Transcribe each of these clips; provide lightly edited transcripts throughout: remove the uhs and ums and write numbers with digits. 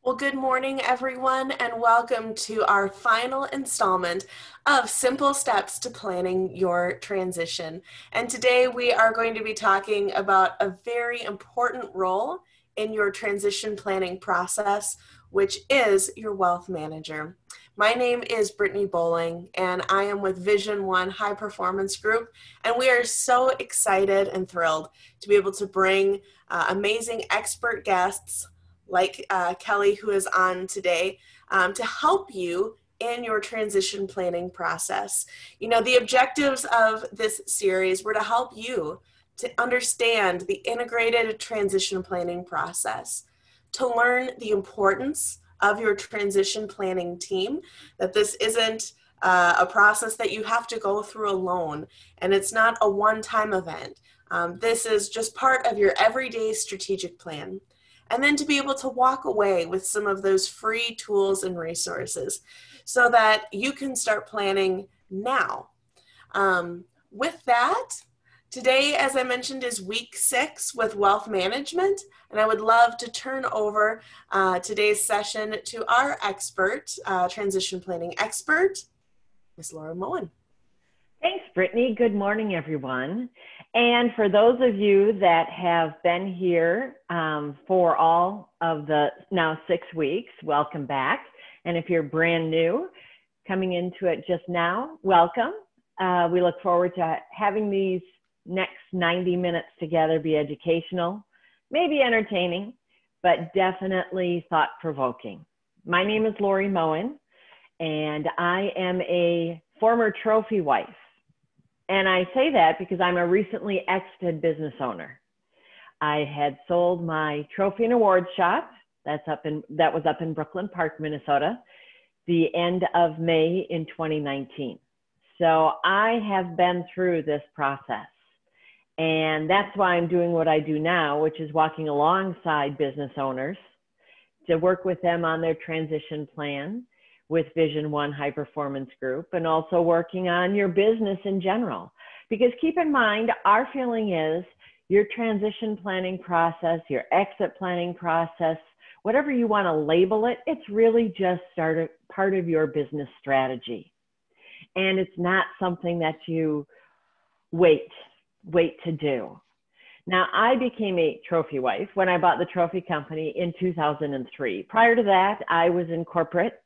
Well, good morning, everyone, and welcome to our final installment of Simple Steps to Planning Your Transition. And today we are going to be talking about a very important role in your transition planning process, which is your wealth manager. My name is Brittany Bowling, and I am with Vision One High Performance Group, and we are so excited and thrilled to be able to bring amazing expert guests like Kelly, who is on today, to help you in your transition planning process. You know, the objectives of this series were to help you to understand the integrated transition planning process, to learn the importance of your transition planning team, that this isn't a process that you have to go through alone, and it's not a one-time event. This is just part of your everyday strategic plan. And then to be able to walk away with some of those free tools and resources so that you can start planning now. With that, today, as I mentioned, is week 6 with wealth management, and I would love to turn over today's session to our expert, transition planning expert, Ms. Laura Moen. Thanks, Brittany. Good morning, everyone. And for those of you that have been here for all of the now 6 weeks, welcome back. And if you're brand new, coming into it just now, welcome. We look forward to having these next 90 minutes together be educational, maybe entertaining, but definitely thought-provoking. My name is Lori Moen, and I am a former trophy wife. And I say that because I'm a recently exited business owner. I had sold my trophy and award shop, that was up in Brooklyn Park, Minnesota, the end of May in 2019. So I have been through this process. And that's why I'm doing what I do now, which is walking alongside business owners to work with them on their transition plan with Vision One High Performance Group, and also working on your business in general. Because keep in mind, our feeling is your transition planning process, your exit planning process, whatever you want to label it, it's really just part of your business strategy. And it's not something that you wait to do. Now, I became a trophy wife when I bought the trophy company in 2003. Prior to that, I was in corporate.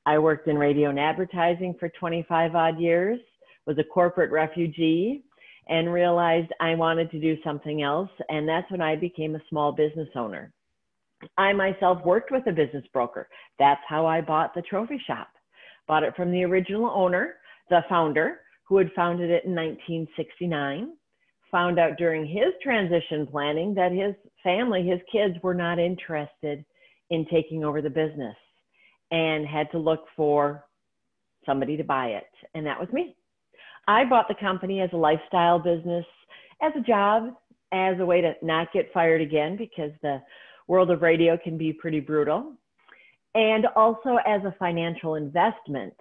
I worked in radio and advertising for 25 odd years, was a corporate refugee, and realized I wanted to do something else. And that's when I became a small business owner. I myself worked with a business broker. That's how I bought the trophy shop. Bought it from the original owner, the founder, who had founded it in 1969. Found out during his transition planning that his family, his kids, were not interested in taking over the business, and had to look for somebody to buy it. And that was me. I bought the company as a lifestyle business, as a job, as a way to not get fired again, because the world of radio can be pretty brutal, and also as a financial investment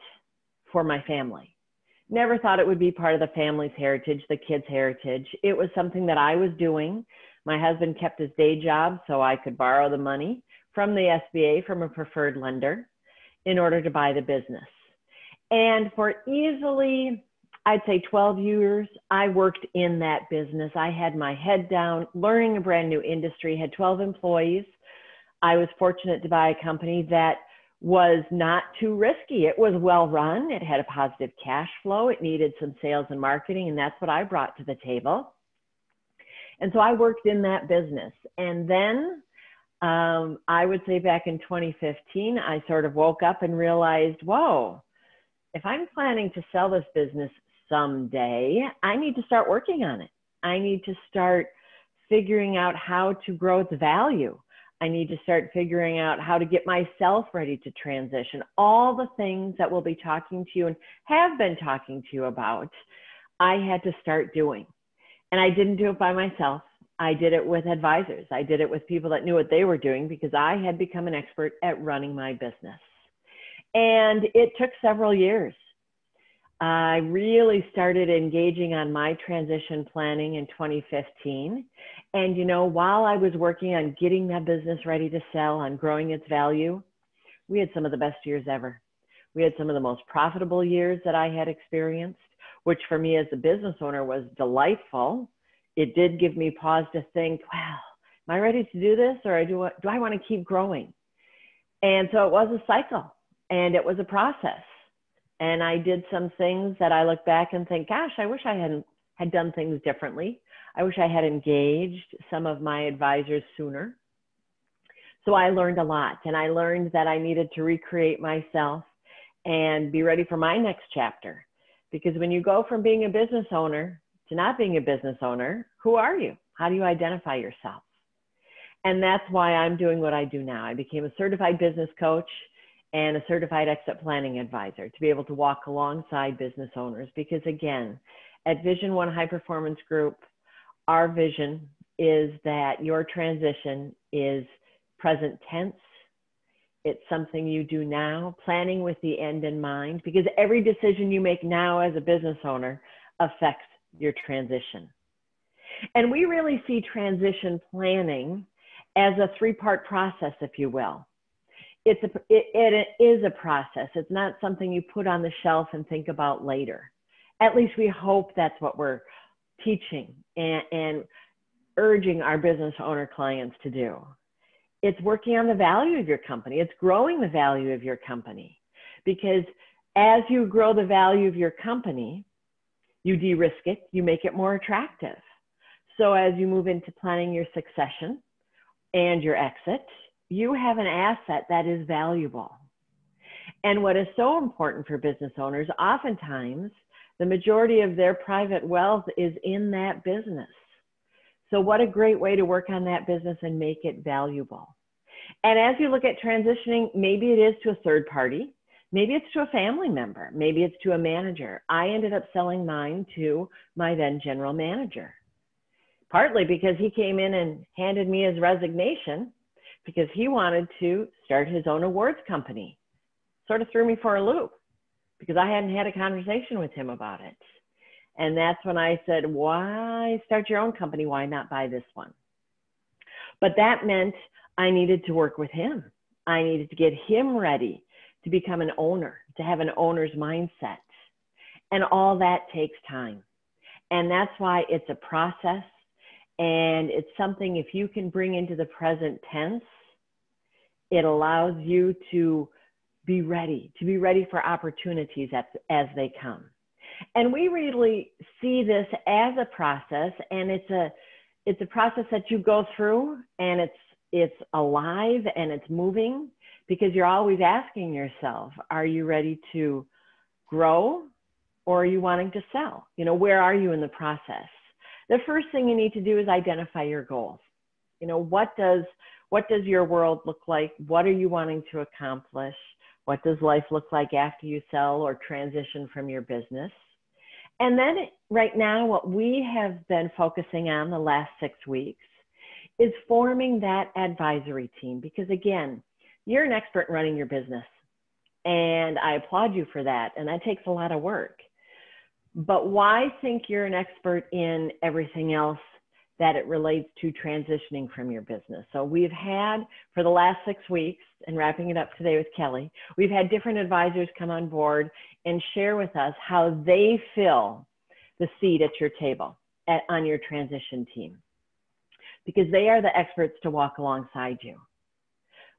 for my family. Never thought it would be part of the family's heritage, the kids' heritage. It was something that I was doing. My husband kept his day job so I could borrow the money from the SBA, from a preferred lender, in order to buy the business. And for easily, I'd say 12 years, I worked in that business. I had my head down, learning a brand new industry, had 12 employees. I was fortunate to buy a company that was not too risky. It was well run. It had a positive cash flow. It needed some sales and marketing, and that's what I brought to the table. And so I worked in that business. And then I would say back in 2015, I sort of woke up and realized, whoa, if I'm planning to sell this business someday, I need to start working on it. I need to start figuring out how to grow its value. I need to start figuring out how to get myself ready to transition. All the things that we'll be talking to you and have been talking to you about, I had to start doing. And I didn't do it by myself. I did it with advisors. I did it with people that knew what they were doing, because I had become an expert at running my business. And it took several years. I really started engaging on my transition planning in 2015. And, while I was working on getting that business ready to sell, on growing its value, we had some of the best years ever. We had some of the most profitable years that I had experienced, which for me as a business owner was delightful. It did give me pause to think, wow, am I ready to do this, or do I want to keep growing? And so it was a cycle, and it was a process. And I did some things that I look back and think, gosh, I wish I had done things differently. I wish I had engaged some of my advisors sooner. So I learned a lot, and I learned that I needed to recreate myself and be ready for my next chapter. Because when you go from being a business owner to not being a business owner, who are you? How do you identify yourself? And that's why I'm doing what I do now. I became a certified business coach and a certified exit planning advisor to be able to walk alongside business owners. Because again, at Vision One High Performance Group, our vision is that your transition is present tense. It's something you do now, planning with the end in mind, because every decision you make now as a business owner affects your transition. And we really see transition planning as a three-part process, if you will. It is a process. It's not something you put on the shelf and think about later. At least we hope that's what we're teaching and urging our business owner clients to do. It's working on the value of your company. It's growing the value of your company, because as you grow the value of your company, you de-risk it, you make it more attractive. So as you move into planning your succession and your exit, you have an asset that is valuable. And what is so important for business owners, oftentimes the majority of their private wealth is in that business. So what a great way to work on that business and make it valuable. And as you look at transitioning, maybe it is to a third party, maybe it's to a family member, maybe it's to a manager. I ended up selling mine to my then general manager, partly because he came in and handed me his resignation because he wanted to start his own awards company. Sort of threw me for a loop because I hadn't had a conversation with him about it. And that's when I said, why start your own company? Why not buy this one? But that meant I needed to work with him. I needed to get him ready to become an owner, to have an owner's mindset. And all that takes time. And that's why it's a process. And it's something, if you can bring into the present tense, it allows you to be ready for opportunities as they come. And we really see this as a process, and it's a process that you go through, and it's alive and it's moving, because you're always asking yourself, are you ready to grow, or are you wanting to sell? Where are you in the process? The first thing you need to do is identify your goals. What does your world look like? What are you wanting to accomplish? What does life look like after you sell or transition from your business? And then right now, what we have been focusing on the last 6 weeks is forming that advisory team, because again, you're an expert in running your business, and I applaud you for that. And that takes a lot of work. But why think you're an expert in everything else that it relates to transitioning from your business? So we've had, for the last 6 weeks, and wrapping it up today with Kelly, we've had different advisors come on board and share with us how they fill the seat at your table on your transition team, because they are the experts to walk alongside you.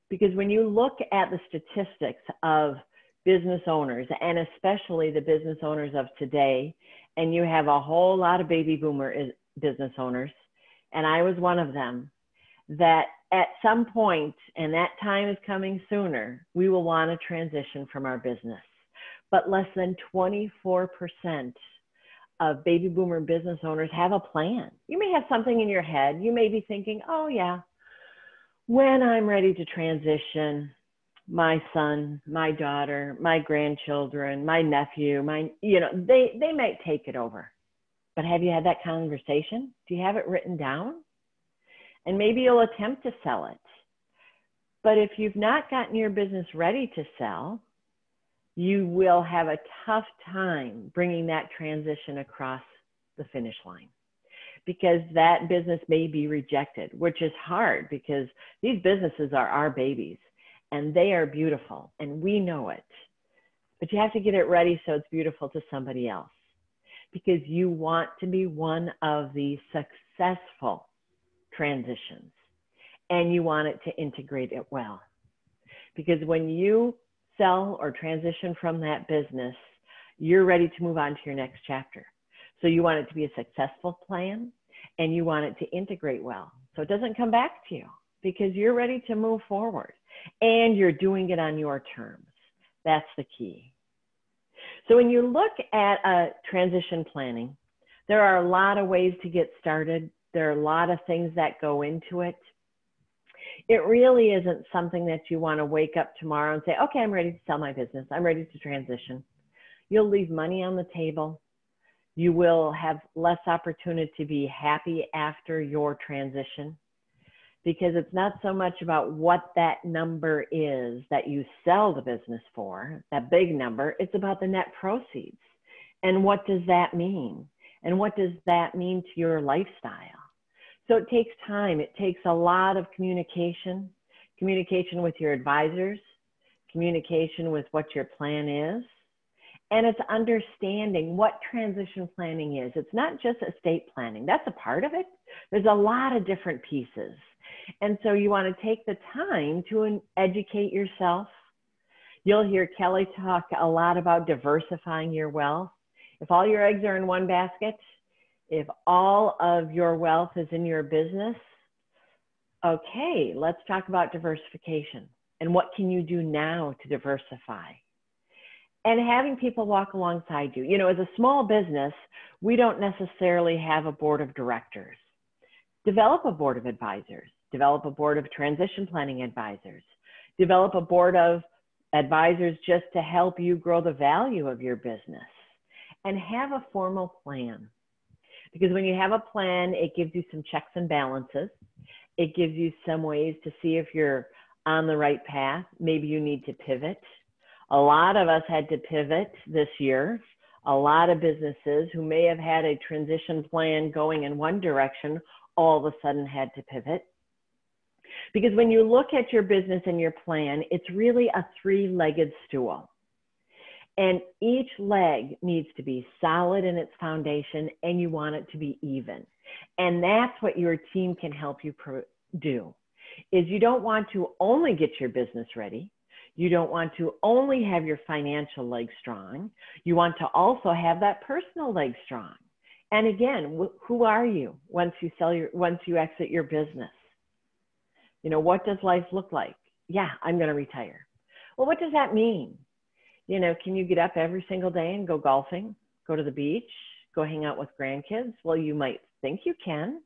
Because when you look at the statistics of business owners, and especially the business owners of today, and you have a whole lot of baby boomer business owners, and I was one of them, that at some point, and that time is coming sooner, we will want to transition from our business. But less than 24% of baby boomer business owners have a plan. You may have something in your head. You may be thinking, oh yeah, when I'm ready to transition, my son, my daughter, my grandchildren, my nephew, they might take it over. But have you had that conversation? Do you have it written down? And maybe you'll attempt to sell it. But if you've not gotten your business ready to sell, you will have a tough time bringing that transition across the finish line, because that business may be rejected, which is hard because these businesses are our babies and they are beautiful and we know it. But you have to get it ready so it's beautiful to somebody else, because you want to be one of the successful transitions and you want it to integrate it well. Because when you sell or transition from that business, you're ready to move on to your next chapter. So you want it to be a successful plan and you want it to integrate well. So it doesn't come back to you, because you're ready to move forward and you're doing it on your terms. That's the key. So when you look at a transition planning, there are a lot of ways to get started. There are a lot of things that go into it. It really isn't something that you want to wake up tomorrow and say, okay, I'm ready to sell my business. I'm ready to transition. You'll leave money on the table. You will have less opportunity to be happy after your transition, because it's not so much about what that number is that you sell the business for, that big number. It's about the net proceeds. And what does that mean? And what does that mean to your lifestyle? So it takes time. It takes a lot of communication with your advisors, communication with what your plan is, and it's understanding what transition planning is. It's not just estate planning. That's a part of it. There's a lot of different pieces. And so you want to take the time to educate yourself. You'll hear Kelly talk a lot about diversifying your wealth. If all your eggs are in one basket, if all of your wealth is in your business, okay, let's talk about diversification and what can you do now to diversify? And having people walk alongside you. You know, as a small business, we don't necessarily have a board of directors. Develop a board of advisors, develop a board of transition planning advisors, develop a board of advisors just to help you grow the value of your business, and have a formal plan. Because when you have a plan, it gives you some checks and balances. It gives you some ways to see if you're on the right path. Maybe you need to pivot. A lot of us had to pivot this year. A lot of businesses who may have had a transition plan going in one direction all of a sudden had to pivot. Because when you look at your business and your plan, it's really a three-legged stool. And each leg needs to be solid in its foundation, and you want it to be even. And that's what your team can help you do, is you don't want to only get your business ready. You don't want to only have your financial leg strong. You want to also have that personal leg strong. And again, who are you once you exit your business? You know, what does life look like? Yeah, I'm going to retire. Well, what does that mean? You know, can you get up every single day and go golfing, go to the beach, go hang out with grandkids? Well, you might think you can.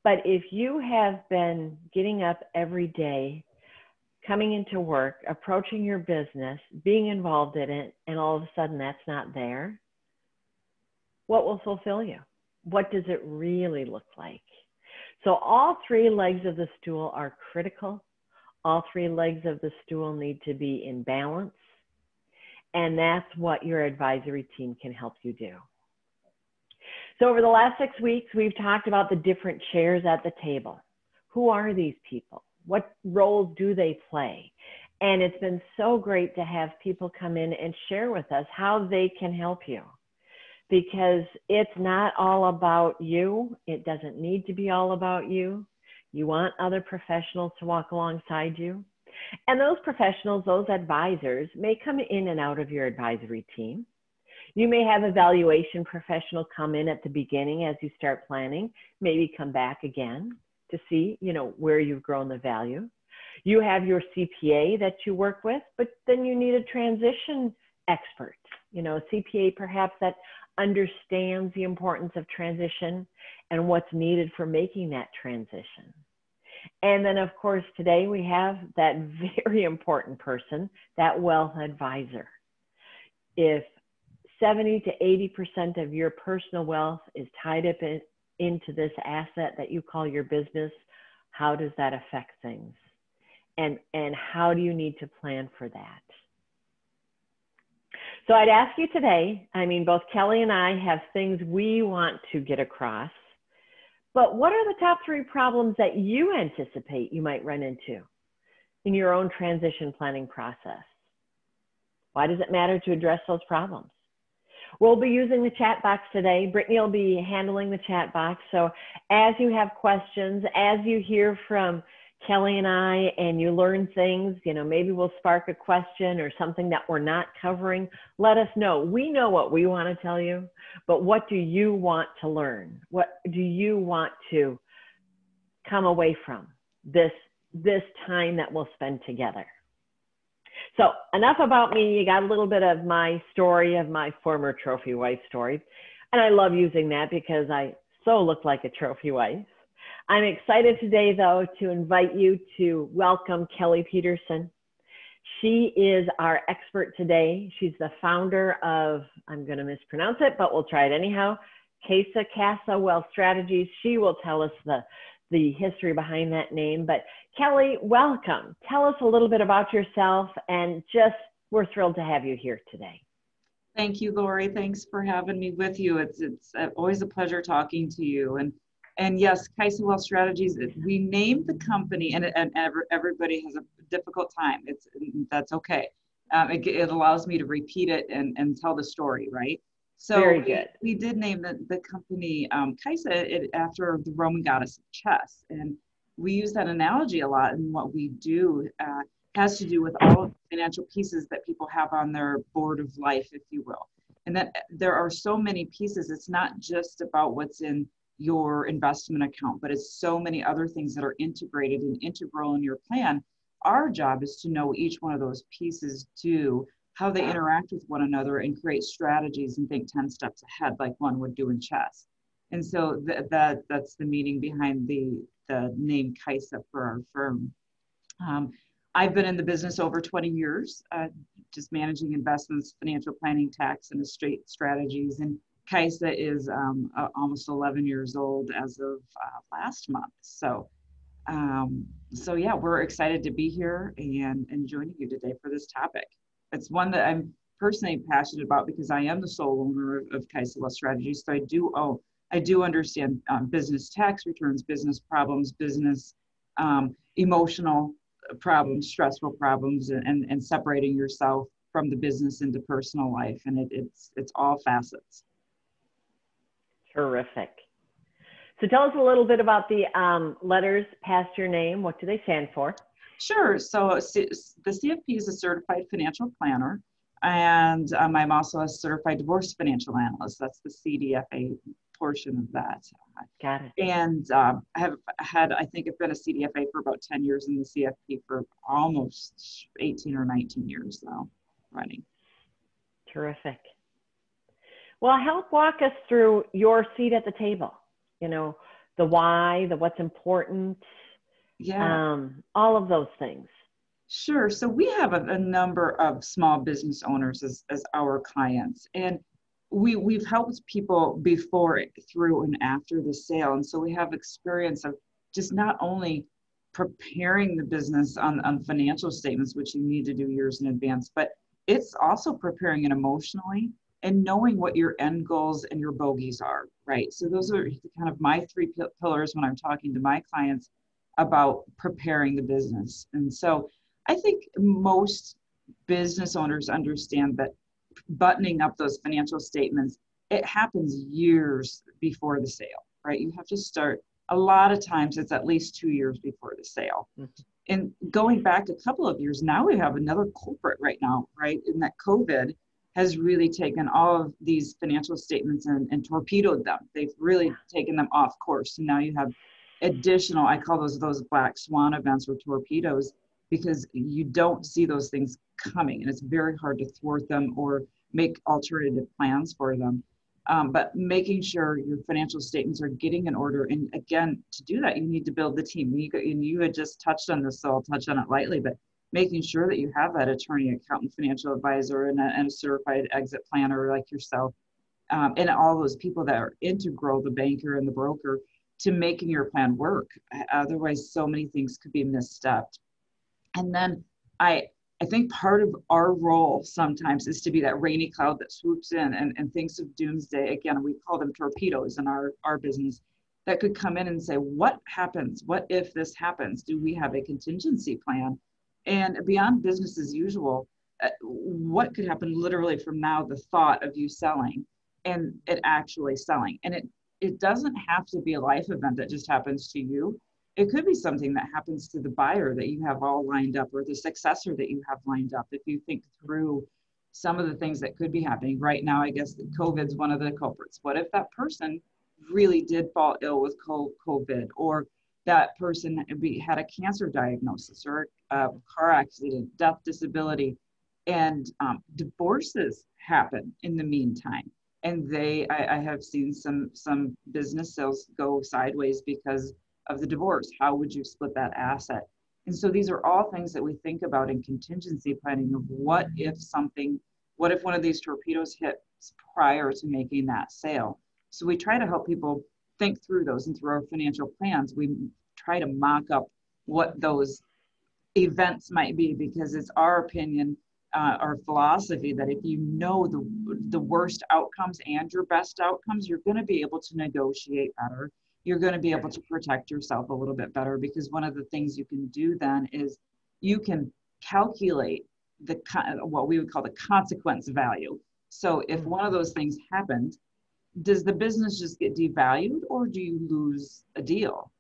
But if you have been getting up every day, coming into work, approaching your business, being involved in it, and all of a sudden that's not there, what will fulfill you? What does it really look like? So all three legs of the stool are critical. All three legs of the stool need to be in balance. And that's what your advisory team can help you do. So over the last 6 weeks, we've talked about the different chairs at the table. Who are these people? What roles do they play? And it's been so great to have people come in and share with us how they can help you. Because it's not all about you. It doesn't need to be all about you. You want other professionals to walk alongside you. And those professionals, those advisors, may come in and out of your advisory team. You may have a valuation professional come in at the beginning as you start planning, maybe come back again to see, you know, where you've grown the value. You have your CPA that you work with, but then you need a transition expert, you know, a CPA perhaps that understands the importance of transition and what's needed for making that transition. And then, of course, today we have that very important person, that wealth advisor. If 70 to 80% of your personal wealth is tied up into this asset that you call your business, how does that affect things? And how do you need to plan for that? So I'd ask you today, I mean, both Kelly and I have things we want to get across, but what are the top 3 problems that you anticipate you might run into in your own transition planning process? Why does it matter to address those problems? We'll be using the chat box today. Brittany will be handling the chat box. So as you have questions, as you hear from Kelly and I, and you learn things, you know, maybe we'll spark a question or something that we're not covering. Let us know. We know what we want to tell you, but what do you want to learn? What do you want to come away from this time that we'll spend together? So enough about me. You got a little bit of my story, of my former trophy wife story. And I love using that because I so look like a trophy wife. I'm excited today, though, to invite you to welcome Kelly Peterson. She is our expert today. She's the founder of, I'm going to mispronounce it, but we'll try it anyhow, Casa Wealth Strategies. She will tell us the history behind that name. But Kelly, welcome. Tell us a little bit about yourself, and just we're thrilled to have you here today. Thank you, Lori. Thanks for having me with you. It's always a pleasure talking to you. And yes, Casa Wealth Strategies, we named the company, and everybody has a difficult time. That's okay. It allows me to repeat it and tell the story, right? So very good. We did name the company Casa after the Roman goddess of chess. And we use that analogy a lot in what we do. Has to do with all of the financial pieces that people have on their board of life, if you will. And that there are so many pieces. It's not just about what's in your investment account, but it's so many other things that are integrated and integral in your plan. Our job is to know each one of those pieces do, how they interact with one another, and create strategies and think 10 steps ahead like one would do in chess. And so that's the meaning behind the name Casa for our firm. I've been in the business over 20 years, just managing investments, financial planning, tax, and estate strategies. And Casa is almost 11 years old as of last month. So yeah, we're excited to be here and joining you today for this topic. It's one that I'm personally passionate about because I am the sole owner of Casa Wealth Strategies. So I do understand business tax returns, business problems, business emotional problems, stressful problems, and separating yourself from the business into personal life. And it's all facets. Terrific. So tell us a little bit about the letters past your name. What do they stand for? Sure. So the CFP is a certified financial planner, and I'm also a certified divorce financial analyst. That's the CDFA portion of that. Got it. And I think I've been a CDFA for about 10 years and the CFP for almost 18 or 19 years now running. Terrific. Well, help walk us through your seat at the table. You know, the why, the what's important, all of those things. Sure. So we have a number of small business owners as our clients, and we've helped people before, through, and after the sale. And so we have experience of just not only preparing the business on financial statements, which you need to do years in advance, but it's also preparing it emotionally and knowing what your end goals and your bogeys are, right? So those are kind of my 3 pillars when I'm talking to my clients about preparing the business. And so I think most business owners understand that buttoning up those financial statements, it happens years before the sale, right? You have to start, a lot of times it's at least 2 years before the sale. Mm-hmm. And going back a couple of years, now we have another culprit right now, right? In that COVID has really taken all of these financial statements and torpedoed them. They've really taken them off course. And now you have additional, I call those black swan events or torpedoes, because you don't see those things coming and it's very hard to thwart them or make alternative plans for them. But making sure your financial statements are getting in order. And again, to do that, you need to build the team. You had just touched on this, so I'll touch on it lightly, but making sure that you have that attorney, accountant, financial advisor, and a certified exit planner like yourself, and all those people that are integral, the banker and the broker, to making your plan work. Otherwise, so many things could be misstepped. And then I I think part of our role sometimes is to be that rainy cloud that swoops in and thinks of doomsday. Again, we call them torpedoes in our business, that could come in and say, what happens? What if this happens? Do we have a contingency plan? And beyond business as usual, what could happen literally from now, the thought of you selling and it actually selling? And it doesn't have to be a life event that just happens to you. It could be something that happens to the buyer that you have all lined up, or the successor that you have lined up. If you think through some of the things that could be happening right now, I guess COVID's one of the culprits. What if that person really did fall ill with COVID, or that person had a cancer diagnosis, or a car accident, death, disability, and divorces happen in the meantime? And I have seen some business sales go sideways because of the divorce. How would you split that asset? And so these are all things that we think about in contingency planning of what if one of these torpedoes hits prior to making that sale. So we try to help people think through those, and through our financial plans, we try to mock up what those events might be, because it's our opinion, our philosophy, that if you know the worst outcomes and your best outcomes, you're going to be able to negotiate better. You're going to be able to protect yourself a little bit better, because one of the things you can do then is you can calculate what we would call the consequence value. So if one of those things happened, does the business just get devalued, or do you lose a deal?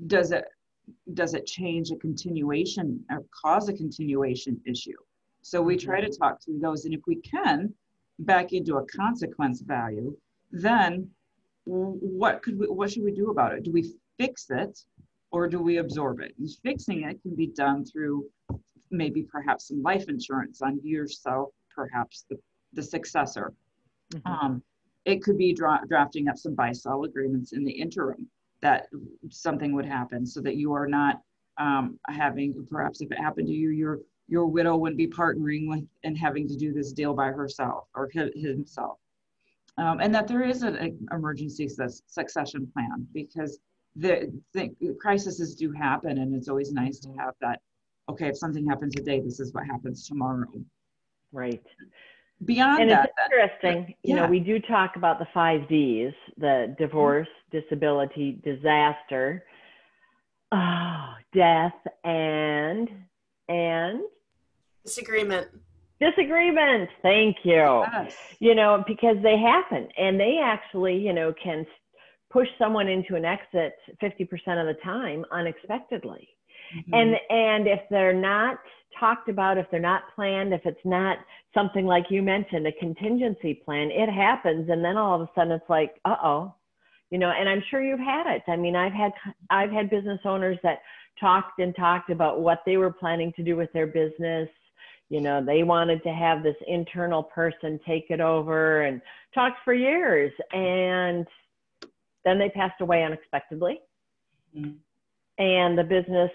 Does it change a continuation or cause a continuation issue? So we try to talk through those, and if we can back into a consequence value, then what should we do about it? Do we fix it, or do we absorb it? And fixing it can be done through maybe perhaps some life insurance on yourself, perhaps the successor. It could be drafting up some buy-sell agreements in the interim, that something would happen, so that you are not perhaps if it happened to you, your widow wouldn't be partnering with and having to do this deal by herself or himself. And that there is an emergency succession plan, because the crises do happen, and it's always nice to have that, okay, if something happens today, this is what happens tomorrow. Right. Beyond and that, it's interesting, you know, we do talk about the 5 Ds, the divorce, disability, disaster, death, and disagreement. Disagreement. Thank you. Yes. You know, because they happen, and they actually, you know, can push someone into an exit 50% of the time unexpectedly. And if they're not talked about, if they're not planned, if it's not something like you mentioned, a contingency plan, it happens. And then all of a sudden it's like, you know, and I'm sure you've had it. I mean, I've had business owners that talked about what they were planning to do with their business. You know, they wanted to have this internal person take it over, and talked for years, and then they passed away unexpectedly. And the business,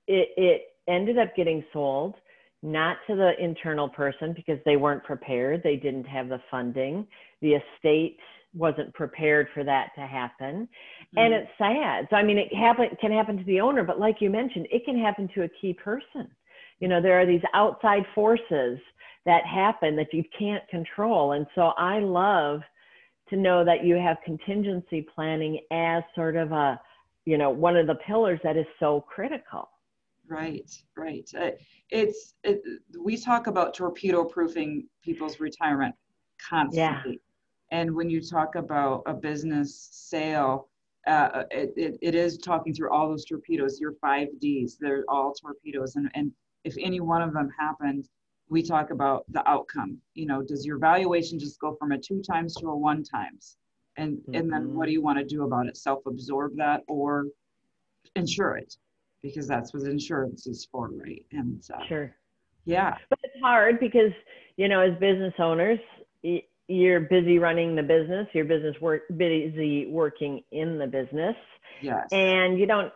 it ended up getting sold, not to the internal person, because they weren't prepared. They didn't have the funding. The estate wasn't prepared for that to happen. And it's sad. So, I mean, it can happen to the owner, but like you mentioned, it can happen to a key person. You know, there are these outside forces that happen that you can't control. And so I love to know that you have contingency planning as sort of a, you know, one of the pillars that is so critical. Right. We talk about torpedo proofing people's retirement constantly. And when you talk about a business sale, it is talking through all those torpedoes, your 5 Ds, they're all torpedoes. And if any one of them happened, we talk about the outcome. You know, does your valuation just go from a 2 times to a 1 times? And then what do you want to do about it? Self-absorb that, or insure it? Because that's what insurance is for, right? And sure. Yeah. But it's hard because, you know, as business owners, you're busy running the business, your business busy working in the business. Yes. And you don't,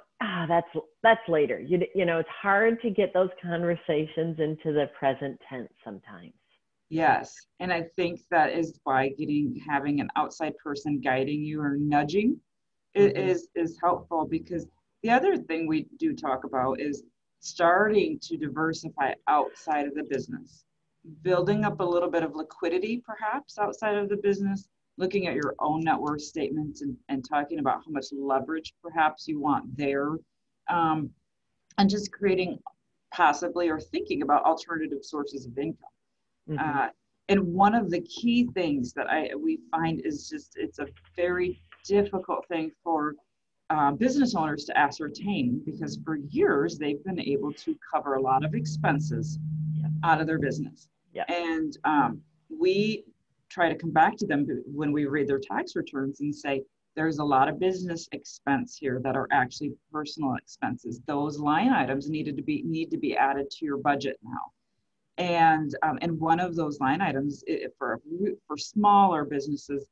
that's later. You know, it's hard to get those conversations into the present tense sometimes. Yes. And I think that is why having an outside person guiding you or nudging is helpful, because the other thing we do talk about is starting to diversify outside of the business, building up a little bit of liquidity perhaps outside of the business, looking at your own net worth statements and talking about how much leverage perhaps you want there, and just creating possibly or thinking about alternative sources of income. Mm-hmm. And one of the key things that we find is just, it's a very difficult thing for business owners to ascertain, because for years they've been able to cover a lot of expenses out of their business. And we try to come back to them when we read their tax returns and say, there's a lot of business expense here that are actually personal expenses. Those line items need to be added to your budget now. And one of those line items for smaller businesses,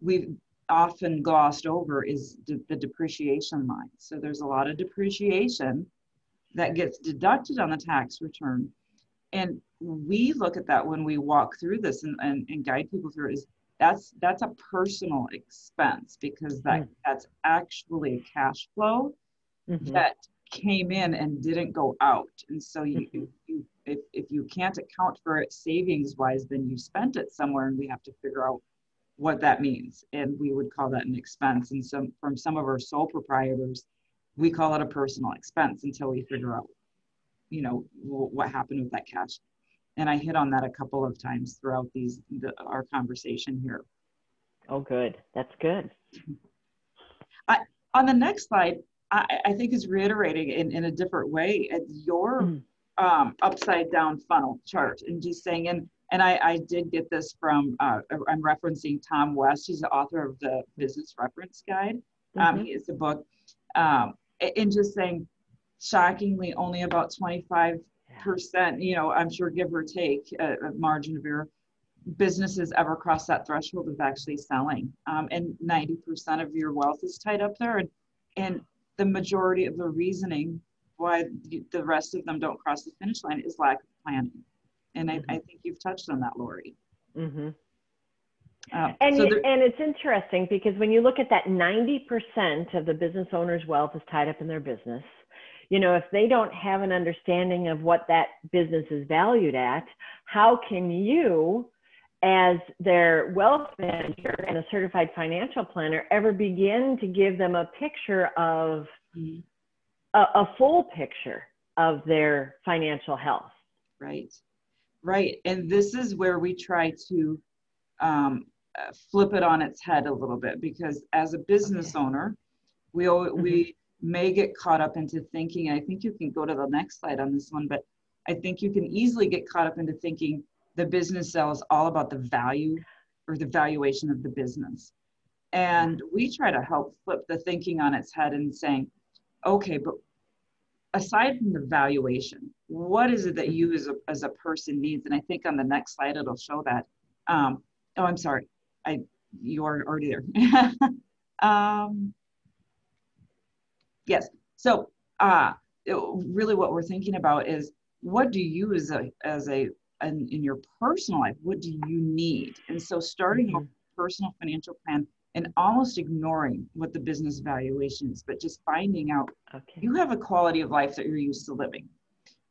we've often glossed over is the depreciation line. So there's a lot of depreciation that gets deducted on the tax return. And we look at that when we walk through this and guide people through it, is that's a personal expense, because that's actually a cash flow that came in and didn't go out. And so if you can't account for it savings wise, then you spent it somewhere, and we have to figure out what that means. And we would call that an expense. And from some of our sole proprietors, we call it a personal expense until we figure out, what happened with that cash. And I hit on that a couple of times throughout our conversation here. Oh, good. That's good. On the next slide, I think is reiterating in a different way at your upside down funnel chart, and just saying, and I did get this from, I'm referencing Tom West. He's the author of the Business Reference Guide. He is a book, and just saying, shockingly, only about 25%, I'm sure, give or take a margin of error, businesses ever cross that threshold of actually selling. And 90% of your wealth is tied up there. And the majority of the reasoning why the rest of them don't cross the finish line is lack of planning. And I think you've touched on that, Lori. And it's interesting, because when you look at that 90% of the business owner's wealth is tied up in their business, if they don't have an understanding of what that business is valued at, how can you, as their wealth manager and a certified financial planner, ever begin to give them a picture of a full picture of their financial health? Right. And this is where we try to flip it on its head a little bit, because as a business owner, we may get caught up into thinking, and I think you can go to the next slide on this one, but I think you can easily get caught up into thinking the business sale is all about the value or the valuation of the business. And we try to help flip the thinking on its head and saying, okay, but aside from the valuation, what is it that you as a person needs? And I think on the next slide, it'll show that. I'm sorry. You are already there. Yes. So really what we're thinking about is, what do you in your personal life, what do you need? And so starting a personal financial plan and almost ignoring what the business valuation is, but just finding out you have a quality of life that you're used to living.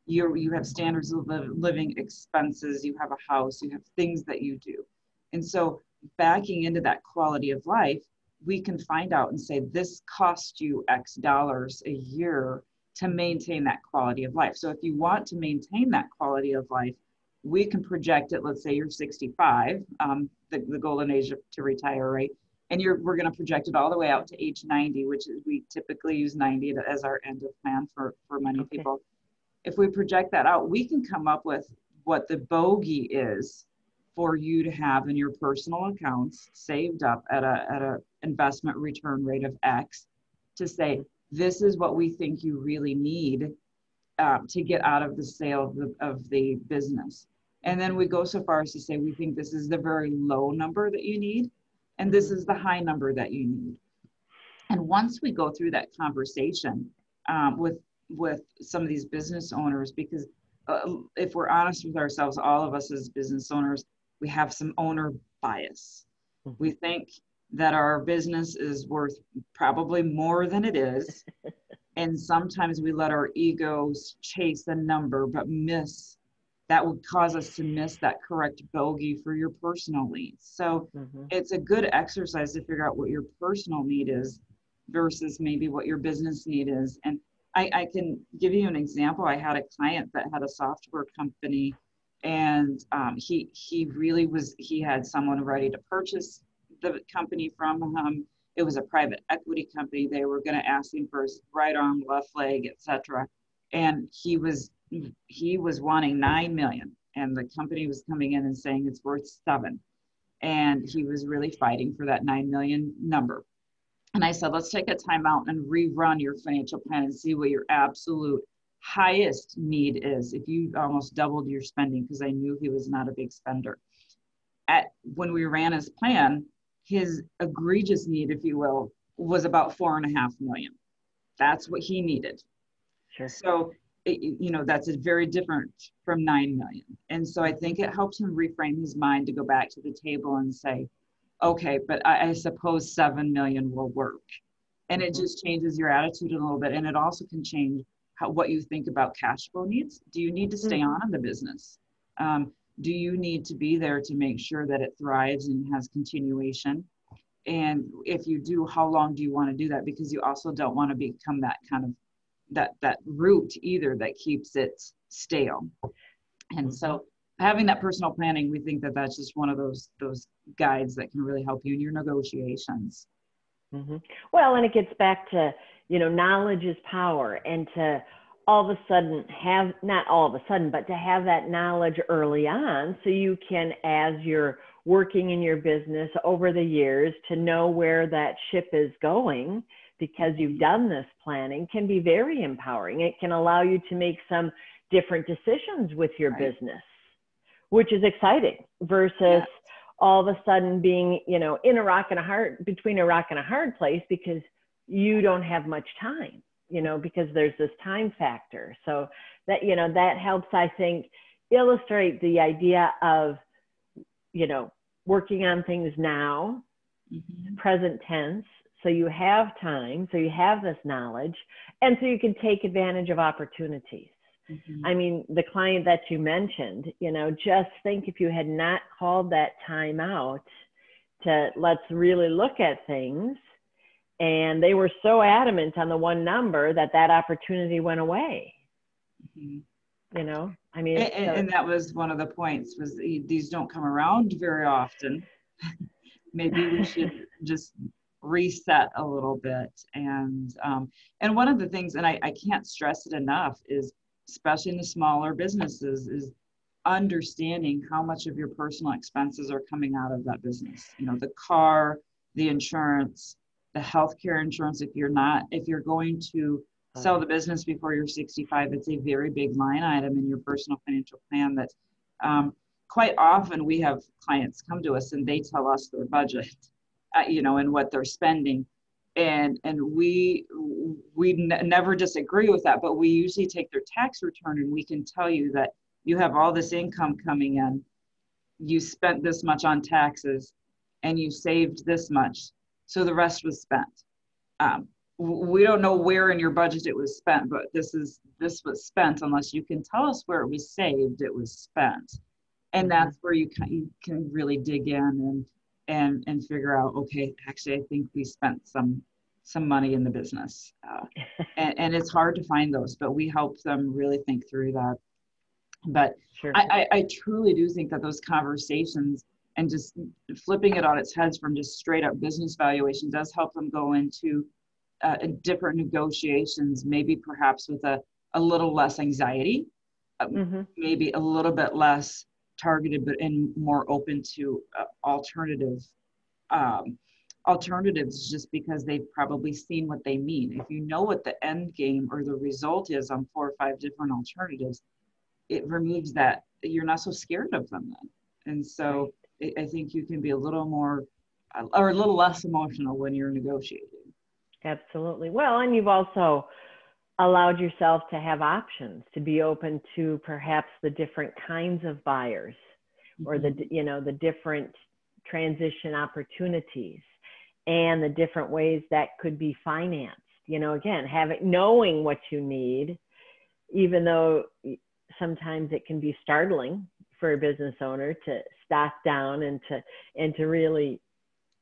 You have standards of living, expenses, you have a house, you have things that you do. And so backing into that quality of life, we can find out and say, this costs you X dollars a year to maintain that quality of life. So if you want to maintain that quality of life, we can project it. Let's say you're 65, the golden age to retire, right? And we're going to project it all the way out to age 90, which is, we typically use 90 as our end of plan for many people. If we project that out, we can come up with what the bogey is for you to have in your personal accounts saved up at a investment return rate of X, to say, this is what we think you really need to get out of the sale of the business. And then we go so far as to say, we think this is the very low number that you need, and this is the high number that you need. And once we go through that conversation with some of these business owners, because if we're honest with ourselves, all of us as business owners, we have some owner bias. We think that our business is worth probably more than it is. And sometimes we let our egos chase a number, but that would cause us to miss that correct bogey for your personal needs. So it's a good exercise to figure out what your personal need is versus maybe what your business need is. And I can give you an example. I had a client that had a software company, and he had someone ready to purchase the company from him. It was a private equity company. They were going to ask him for his right arm, left leg, etc. And he was wanting 9 million, and the company was coming in and saying it's worth 7. And he was really fighting for that 9 million number. And I said, let's take a time out and rerun your financial plan and see what your absolute highest need is. If you almost doubled your spending, because I knew he was not a big spender. When we ran his plan, his egregious need, if you will, was about 4.5 million. That's what he needed. Sure. So, that's very different from 9 million. And so I think it helps him reframe his mind to go back to the table and say, okay, but I suppose 7 million will work. And it just changes your attitude a little bit. And it also can change what you think about cash flow needs. Do you need to stay on in the business? Do you need to be there to make sure that it thrives and has continuation? And if you do, how long do you want to do that? Because you also don't want to become that kind of that root either that keeps it stale. And so having that personal planning, we think that that's just one of those guides that can really help you in your negotiations. Well, and it gets back to, knowledge is power, and to all of a sudden not all of a sudden, but to have that knowledge early on, so you can, as you're working in your business over the years, to know where that ship is going, because you've done this planning, can be very empowering. It can allow you to make some different decisions with your business, which is exciting, versus all of a sudden being, in between a rock and a hard place, because you don't have much time, because there's this time factor. So that, that helps, I think, illustrate the idea of, working on things now, present tense. So you have time, so you have this knowledge, and so you can take advantage of opportunities. I mean, the client that you mentioned, just think if you had not called that time out to let's really look at things, and they were so adamant on the one number that opportunity went away. I mean, and that was one of the points, was these don't come around very often. Maybe we should just reset a little bit. And one of the things, and I can't stress it enough, is especially in the smaller businesses, is understanding how much of your personal expenses are coming out of that business. The car, the insurance, the healthcare insurance. If you're going to sell the business before you're 65, it's a very big line item in your personal financial plan that quite often we have clients come to us and they tell us their budget, and what they're spending. And we never disagree with that, but we usually take their tax return and we can tell you that you have all this income coming in, you spent this much on taxes, and you saved this much, so the rest was spent. We don't know where in your budget it was spent, but this was spent. Unless you can tell us where it was saved, it was spent. And that's where you can really dig in and figure out, okay, actually, I think we spent some money in the business. And it's hard to find those, but we help them really think through that. But sure. I truly do think that those conversations and just flipping it on its heads from just straight up business valuation does help them go into different negotiations, maybe perhaps with a little less anxiety, maybe a little bit less targeted, but and more open to alternatives, just because they've probably seen what they mean. If you know what the end game or the result is on 4 or 5 different alternatives, it removes that. You're not so scared of them then. And so I think you can be a little more or a little less emotional when you're negotiating. Absolutely. Well, and you've also allowed yourself to have options, to be open to perhaps the different kinds of buyers, or the different transition opportunities, and the different ways that could be financed. again, knowing what you need, even though sometimes it can be startling for a business owner to stock down and to really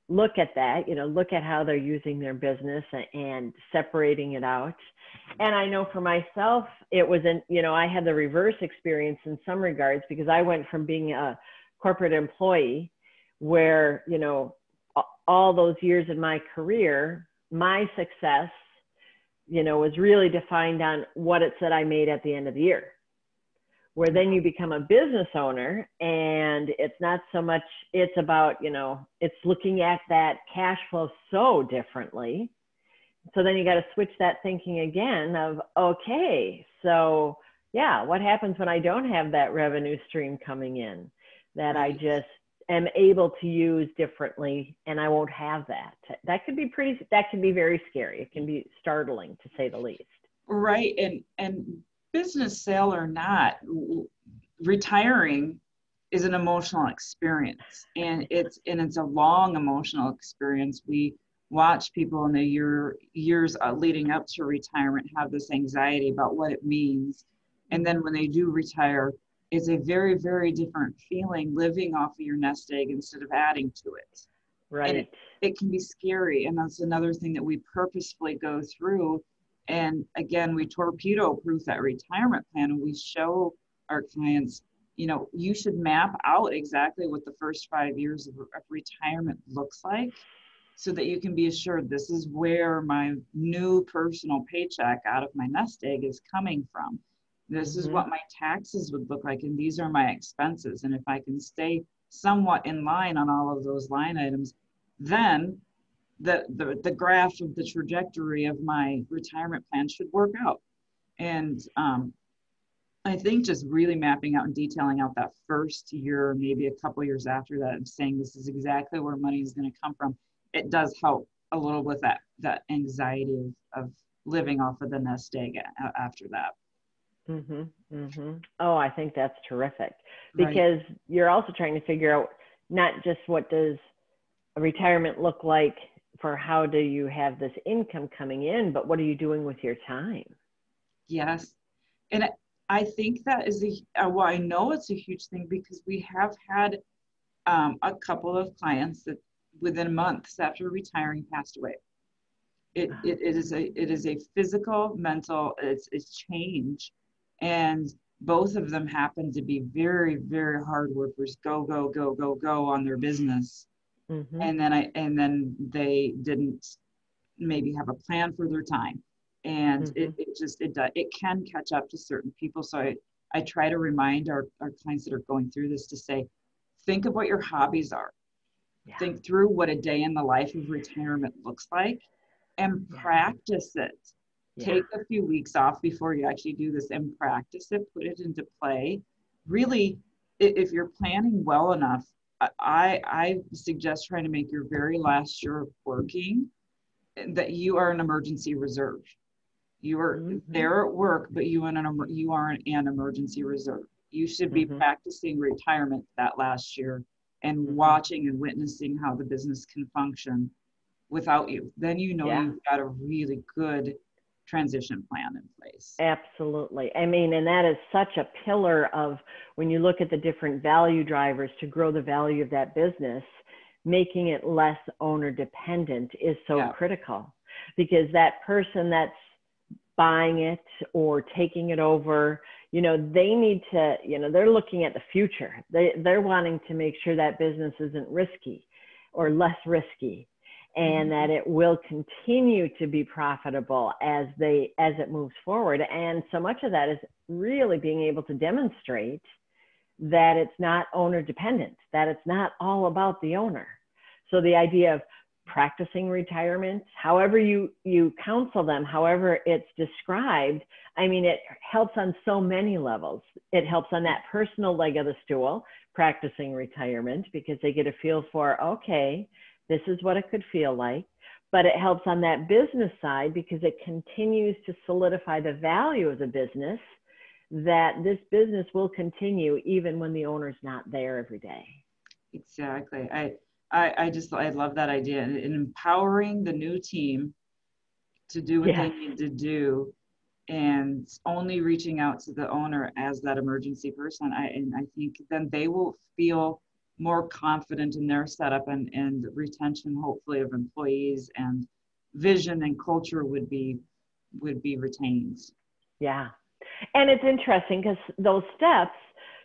look at that, look at how they're using their business and separating it out. And I know for myself, it was I had the reverse experience in some regards, because I went from being a corporate employee where, all those years in my career, my success, was really defined on what it said I made at the end of the year. Where then you become a business owner, and it's not so much, it's about, it's looking at that cash flow so differently. So then you got to switch that thinking again of, okay, so yeah, what happens when I don't have that revenue stream coming in that I just am able to use differently, and I won't have that? That can be very scary. It can be startling, to say the least. Right. And business sale or not, retiring is an emotional experience, and it's a long emotional experience. We watch people in the years leading up to retirement have this anxiety about what it means, and then when they do retire, it's a very, very different feeling living off of your nest egg instead of adding to it. Right. And it can be scary, and that's another thing that we purposefully go through. And again, we torpedo-proof that retirement plan, and we show our clients, you should map out exactly what the first 5 years of retirement looks like, so that you can be assured this is where my new personal paycheck out of my nest egg is coming from. This is what my taxes would look like, and these are my expenses. And if I can stay somewhat in line on all of those line items, then the graph of the trajectory of my retirement plan should work out. And I think just really mapping out and detailing out that first year, maybe a couple years after that, and saying this is exactly where money is going to come from, it does help a little with that anxiety of living off of the nest egg after that. Oh, I think that's terrific, because you're also trying to figure out not just what does a retirement look like for how do you have this income coming in, but what are you doing with your time? Yes. And I think that is I know it's a huge thing, because we have had a couple of clients that within months after retiring passed away. It is a physical, mental, it's change. And both of them happen to be very, very hard workers, go on their business. And then they didn't maybe have a plan for their time. And it can catch up to certain people. So I try to remind our clients that are going through this to say, think of what your hobbies are. Yeah. Think through what a day in the life of retirement looks like, and practice it. Yeah. Take a few weeks off before you actually do this and practice it, put it into play. Really, if you're planning well enough, I suggest trying to make your very last year of working that you are an emergency reserve. You are there at work, but you are an emergency reserve. You should be practicing retirement that last year and watching and witnessing how the business can function without you. Then you've got a really good transition plan in place. Absolutely. I mean, and that is such a pillar of when you look at the different value drivers to grow the value of that business, making it less owner dependent is so critical, because that person that's buying it or taking it over, they need to, they're looking at the future. They're wanting to make sure that business isn't risky or less risky, and that it will continue to be profitable as it moves forward. And so much of that is really being able to demonstrate that it's not owner dependent, that it's not all about the owner. So the idea of practicing retirement, however you counsel them, however it's described, I mean, it helps on so many levels. It helps on that personal leg of the stool, practicing retirement, because they get a feel for, okay, this is what it could feel like. But it helps on that business side, because it continues to solidify the value of the business, that this business will continue even when the owner's not there every day. Exactly. I love that idea, and empowering the new team to do what they Yes. need to do, and only reaching out to the owner as that emergency person. I think then they will feel more confident in their setup, and retention, hopefully, of employees, and vision and culture would be retained. Yeah. And it's interesting because those steps,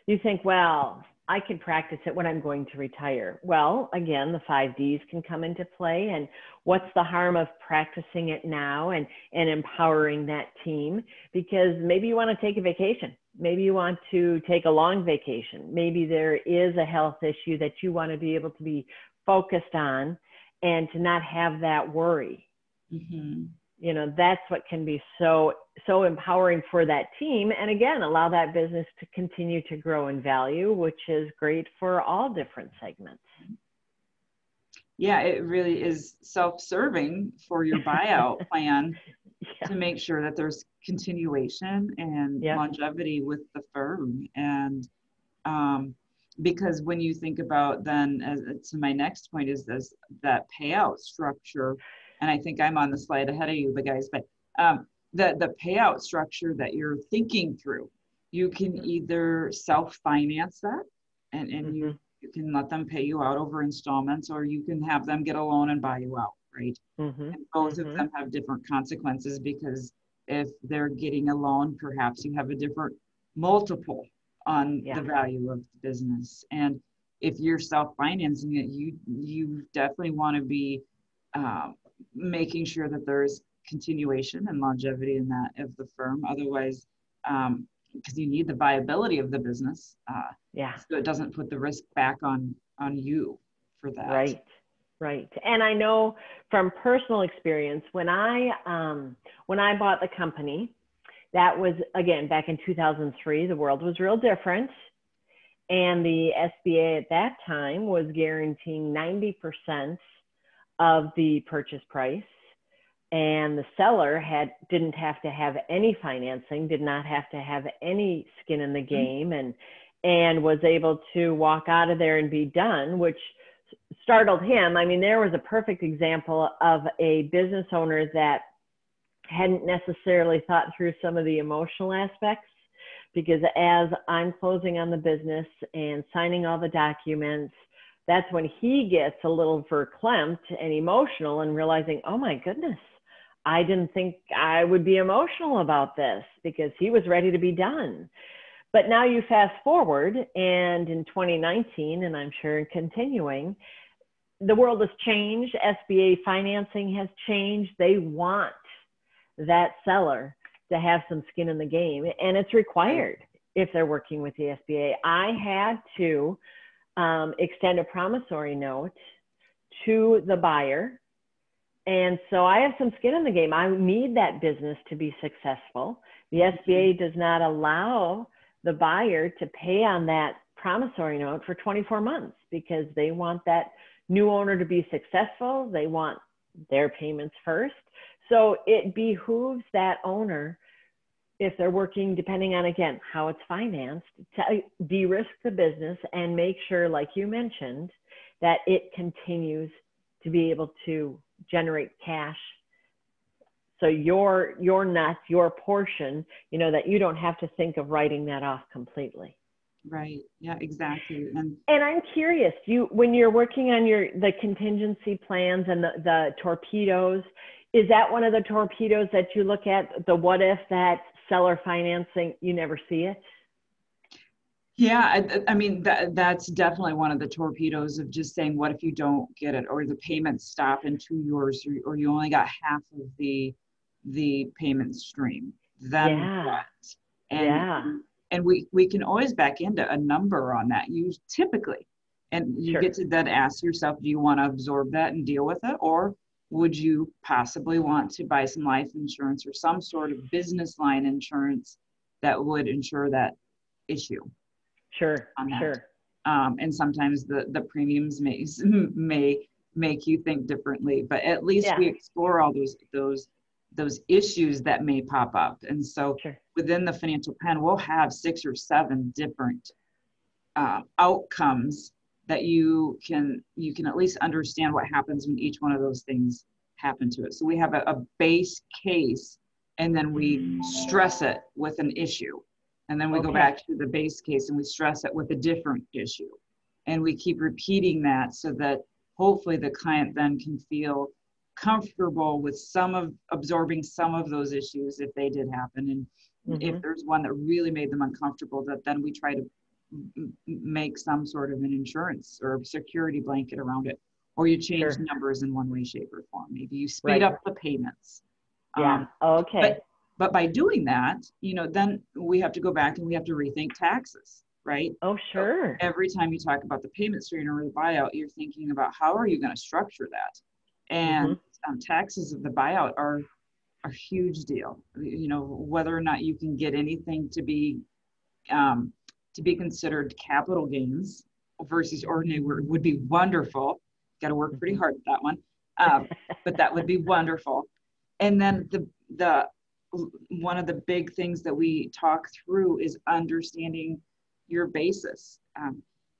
you think, well, I can practice it when I'm going to retire. Well, again, the 5Ds can come into play. And what's the harm of practicing it now and empowering that team? Because maybe you want to take a vacation. Maybe you want to take a long vacation. Maybe there is a health issue that you want to be able to be focused on and to not have that worry. Mm-hmm. You know, that's what can be so empowering for that team, and again, allow that business to continue to grow in value, which is great for all different segments. Yeah, it really is self-serving for your buyout plan to make sure that there's continuation and longevity with the firm. And because when you think about then, to my next point, is that payout structure, and I think I'm on the slide ahead of you, the guys, but the payout structure that you're thinking through, you can either self-finance that, and you can let them pay you out over installments, or you can have them get a loan and buy you out, right? And both of them have different consequences, because if they're getting a loan, perhaps you have a different multiple on the value of the business. And if you're self-financing it, you definitely want to be making sure that there's continuation and longevity in that of the firm. Otherwise, because you need the viability of the business, so it doesn't put the risk back on you for that. Right. And I know from personal experience, when I bought the company, that was, again, back in 2003, the world was real different. And the SBA at that time was guaranteeing 90% of the purchase price. And the seller didn't have to have any financing, did not have to have any skin in the game, and was able to walk out of there and be done, which startled him. I mean, there was a perfect example of a business owner that hadn't necessarily thought through some of the emotional aspects, because as I'm closing on the business and signing all the documents, that's when he gets a little verklempt and emotional and realizing, oh my goodness, I didn't think I would be emotional about this, because he was ready to be done. But now you fast forward, and in 2019, and I'm sure continuing, the world has changed. SBA financing has changed. They want that seller to have some skin in the game, and it's required if they're working with the SBA. I had to extend a promissory note to the buyer. And so I have some skin in the game. I need that business to be successful. The SBA does not allow the buyer to pay on that promissory note for 24 months, because they want that new owner to be successful. They want their payments first. So it behooves that owner, if they're working, depending on, again, how it's financed, to de-risk the business and make sure, like you mentioned, that it continues to be able to generate cash. So your nut, your portion, that you don't have to think of writing that off completely. Right. Yeah, exactly. And I'm curious, when you're working on the contingency plans and the torpedoes, is that one of the torpedoes that you look at, the what if that seller financing, you never see it? Yeah, I mean, that's definitely one of the torpedoes of just saying, what if you don't get it, or the payments stop in 2 years, or you only got half of the payment stream? Then what? And we can always back into a number on that. You typically, and you get to then ask yourself, do you want to absorb that and deal with it? Or would you possibly want to buy some life insurance or some sort of business line insurance that would insure that issue? Sure. And sometimes the premiums may make you think differently, but at least we explore all those issues that may pop up. And so within the financial plan, we'll have 6 or 7 different outcomes that you can at least understand what happens when each one of those things happen to it. So we have a base case, and then we stress it with an issue. And then we go back to the base case and we stress it with a different issue. And we keep repeating that so that hopefully the client then can feel comfortable with absorbing some of those issues if they did happen. And if there's one that really made them uncomfortable, that then we try to make some sort of an insurance or security blanket around it. Or you change numbers in one way, shape, or form. Maybe you speed up the payments. But by doing that, then we have to go back and we have to rethink taxes, right? Oh, sure. So every time you talk about the payment stream or the buyout, you're thinking about how are you going to structure that? And taxes of the buyout are a huge deal. Whether or not you can get anything to be considered capital gains versus ordinary would be wonderful. Got to work pretty hard at that one, but that would be wonderful. And then the one of the big things that we talk through is understanding your basis,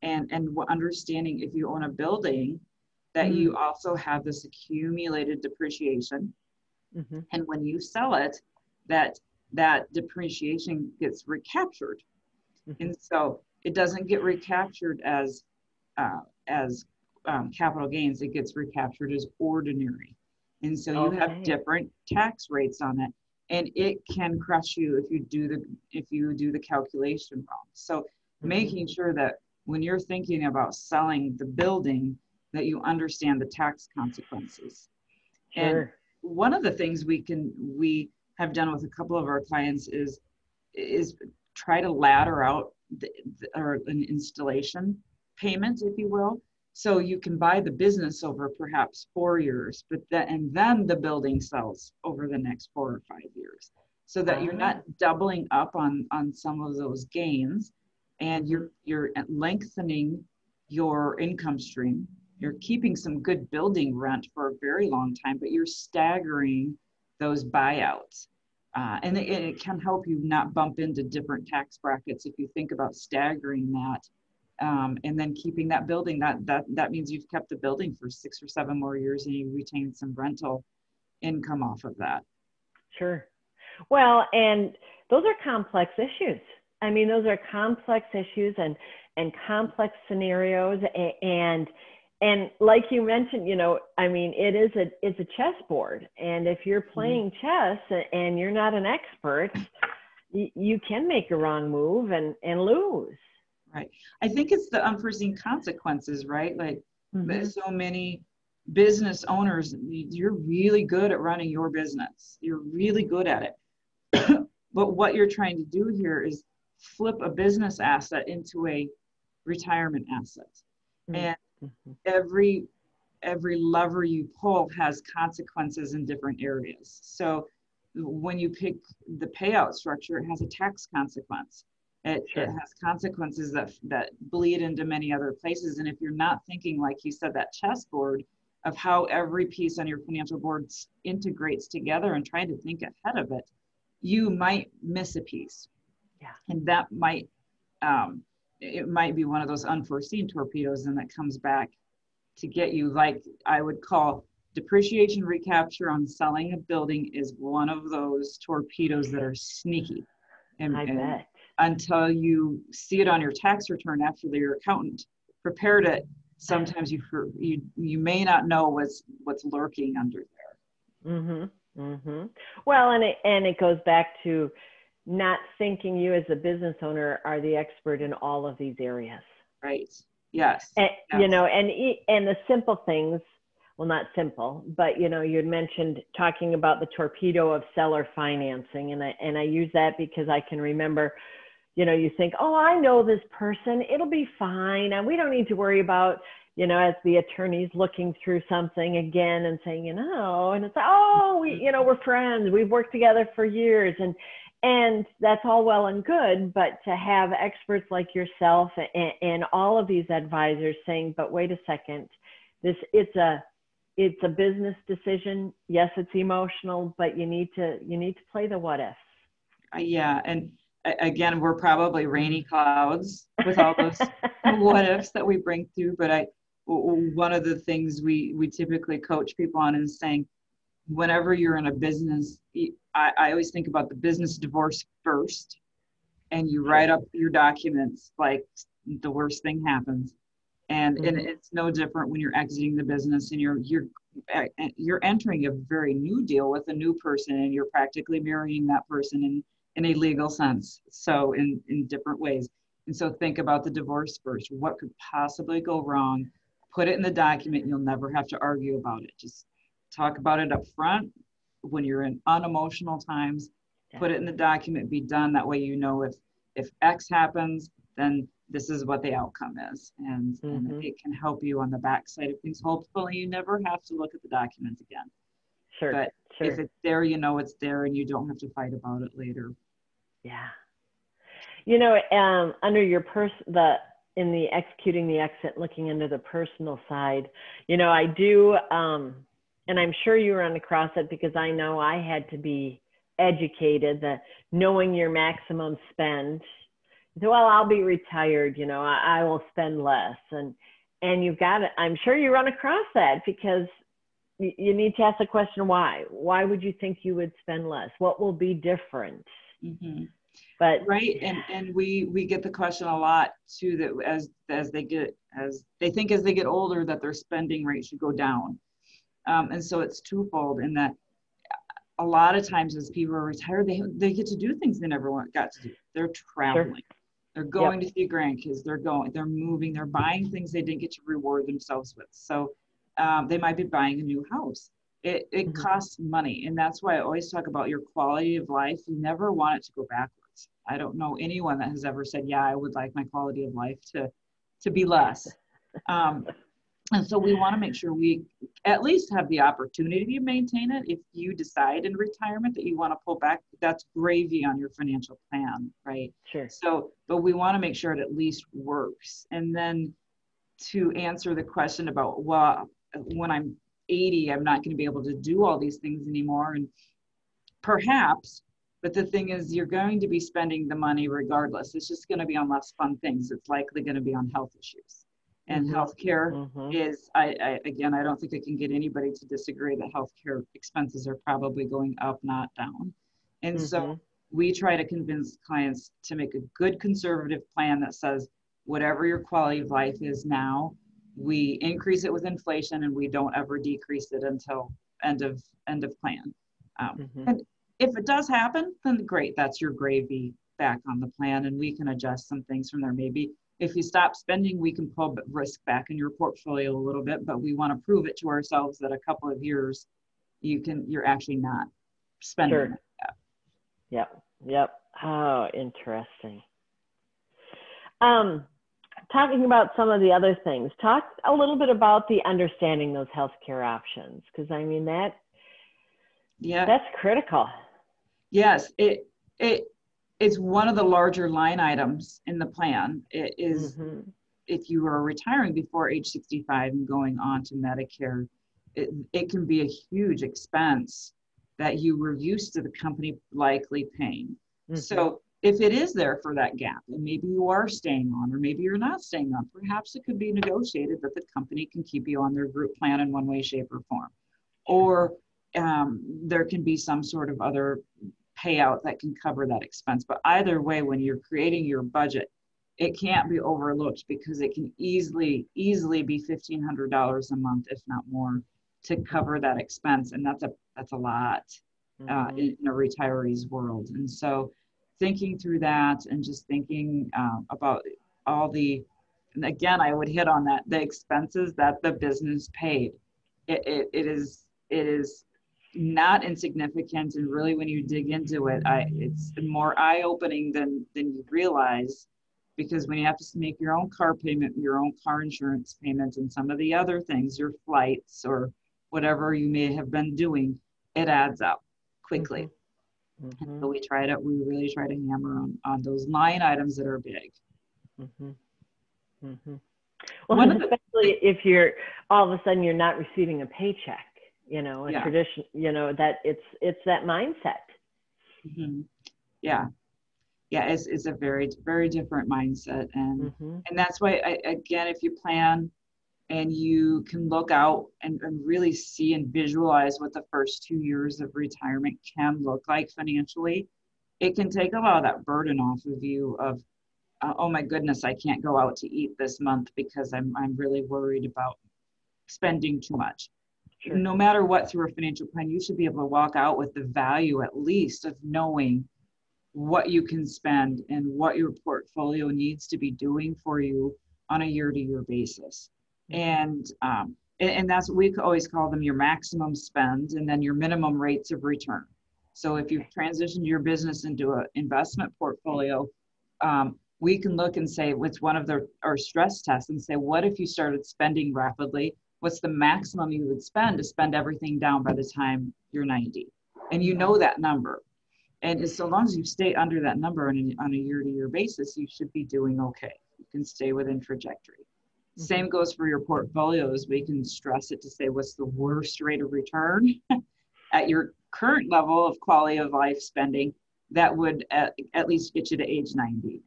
and understanding if you own a building that you also have this accumulated depreciation, and when you sell it, that depreciation gets recaptured, and so it doesn't get recaptured as capital gains. It gets recaptured as ordinary, and so you have different tax rates on it. And it can crush you if you do the calculation wrong. So making sure that when you're thinking about selling the building, that you understand the tax consequences. And one of the things we have done with a couple of our clients is try to ladder out or an installation payment, if you will. So you can buy the business over perhaps 4 years, and then the building sells over the next 4 or 5 years, so that you're not doubling up on some of those gains, and you're lengthening your income stream. You're keeping some good building rent for a very long time, but you're staggering those buyouts. And it can help you not bump into different tax brackets if you think about staggering that. And then keeping that building, that means you've kept the building for 6 or 7 more years, and you retain some rental income off of that. Sure. Well, and those are complex issues. I mean, those are complex issues and complex scenarios. And like you mentioned, I mean, it's a chessboard. And if you're playing chess and you're not an expert, you can make a wrong move and lose. Right. I think it's the unforeseen consequences, right? Like so many business owners, you're really good at running your business. You're really good at it. But what you're trying to do here is flip a business asset into a retirement asset. And every lever you pull has consequences in different areas. So when you pick the payout structure, it has a tax consequence. It has consequences that bleed into many other places. And if you're not thinking, like you said, that chessboard of how every piece on your financial board integrates together and trying to think ahead of it, you might miss a piece. Yeah. And that it might be one of those unforeseen torpedoes, and that comes back to get you. Like I would call depreciation recapture on selling a building is one of those torpedoes that are sneaky. And bet. Until you see it on your tax return after your accountant prepared it, sometimes you may not know what's lurking under there. Well, and it goes back to not thinking you as a business owner are the expert in all of these areas. Right. Yes. And, and the simple things, well, not simple, but you had mentioned talking about the torpedo of seller financing, and I use that because I can remember. You think, oh, I know this person, it'll be fine. And we don't need to worry about, as the attorney's looking through something again and saying, and it's, oh, we're friends. We've worked together for years. And that's all well and good. But to have experts like yourself and all of these advisors saying, but wait a second, it's a business decision. Yes, it's emotional, but you need to play the what ifs. Yeah. And again, we're probably rainy clouds with all those what ifs that we bring through. But one of the things we typically coach people on is saying, whenever you're in a business, I always think about the business divorce first, and you write up your documents like the worst thing happens. And it's no different when you're exiting the business and you're entering a very new deal with a new person, and you're practically marrying that person in a legal sense. So in different ways. And so think about the divorce first. What could possibly go wrong? Put it in the document. You'll never have to argue about it. Just talk about it up front when you're in unemotional times. Put it in the document, be done. That way you know if X happens, then this is what the outcome is. And it can help you on the backside of things. Hopefully you never have to look at the documents again. Sure. But if it's there, you know it's there, and you don't have to fight about it later. Yeah. You know, under your in the executing the exit, looking into the personal side, you know, I do, and I'm sure you run across it because I know I had to be educated that knowing your maximum spend. So, well, I'll be retired, you know, I will spend less. And you've got it. I'm sure you run across that because you need to ask the question, why? Why would you think you would spend less? What will be different? Mm-hmm. But right. And we get the question a lot too, that as they get older, that their spending rate should go down. And so it's twofold in that a lot of times as people are retired, they get to do things they never got to do. They're traveling. Sure. They're going to see grandkids. They're moving, they're buying things they didn't get to reward themselves with. So they might be buying a new house. It costs money. And that's why I always talk about your quality of life. You never want it to go backwards. I don't know anyone that has ever said, yeah, I would like my quality of life to be less. And so we want to make sure we at least have the opportunity to maintain it. If you decide in retirement that you want to pull back, that's gravy on your financial plan, right? Sure. So, but we want to make sure it at least works. And then to answer the question about, well, when I'm 80, I'm not going to be able to do all these things anymore. And perhaps, but the thing is, you're going to be spending the money regardless. It's just going to be on less fun things. It's likely going to be on health issues. And healthcare is, I don't think I can get anybody to disagree that healthcare expenses are probably going up, not down. And so we try to convince clients to make a good conservative plan that says, whatever your quality of life is now, we increase it with inflation and we don't ever decrease it until end of plan. And if it does happen, then great, that's your gravy back on the plan, and we can adjust some things from there. Maybe if you stop spending, we can pull risk back in your portfolio a little bit, but we want to prove it to ourselves that a couple of years you're actually not spending. Sure. Yep. Oh, interesting. Talking about some of the other things, talk a little bit about the understanding those healthcare options, because I mean that's critical. Yes, it's one of the larger line items in the plan. It is if you are retiring before age 65 and going on to Medicare, it can be a huge expense that you were used to the company likely paying. So if it is there for that gap, and maybe you are staying on, or maybe you're not staying on, perhaps it could be negotiated that the company can keep you on their group plan in one way, shape, or form. Or there can be some sort of other payout that can cover that expense. But either way, when you're creating your budget, it can't be overlooked because it can easily be $1,500 a month, if not more, to cover that expense. And that's a lot in a retiree's world. And so thinking through that and just thinking about all and again, I would hit on that, the expenses that the business paid. It is not insignificant, and really when you dig into it, it's more eye-opening than you realize, because when you have to make your own car payment, your own car insurance payment, and some of the other things, your flights or whatever you may have been doing, it adds up quickly. So we really try to hammer on those line items that are big. Well, especially if you're all of a sudden you're not receiving a paycheck, you know, a tradition, you know, that it's that mindset. It's a very, very different mindset. And that's why, again, if you plan and you can look out and really see and visualize what the first 2 years of retirement can look like financially, it can take a lot of that burden off of you of, oh my goodness, I can't go out to eat this month because I'm really worried about spending too much. Sure. No matter what, through a financial plan, you should be able to walk out with the value, at least, of knowing what you can spend and what your portfolio needs to be doing for you on a year-to-year basis. And that's what we always call them, your maximum spend and then your minimum rates of return. So if you've transitioned your business into an investment portfolio, we can look and say, with one of our stress tests, and say, what if you started spending rapidly? What's the maximum you would spend to spend everything down by the time you're 90? And you know that number. And so long as you stay under that number on a year-to-year basis, you should be doing okay. You can stay within trajectory. Mm-hmm. Same goes for your portfolios. We can stress it to say, what's the worst rate of return at your current level of quality of life spending that would at least get you to age 90.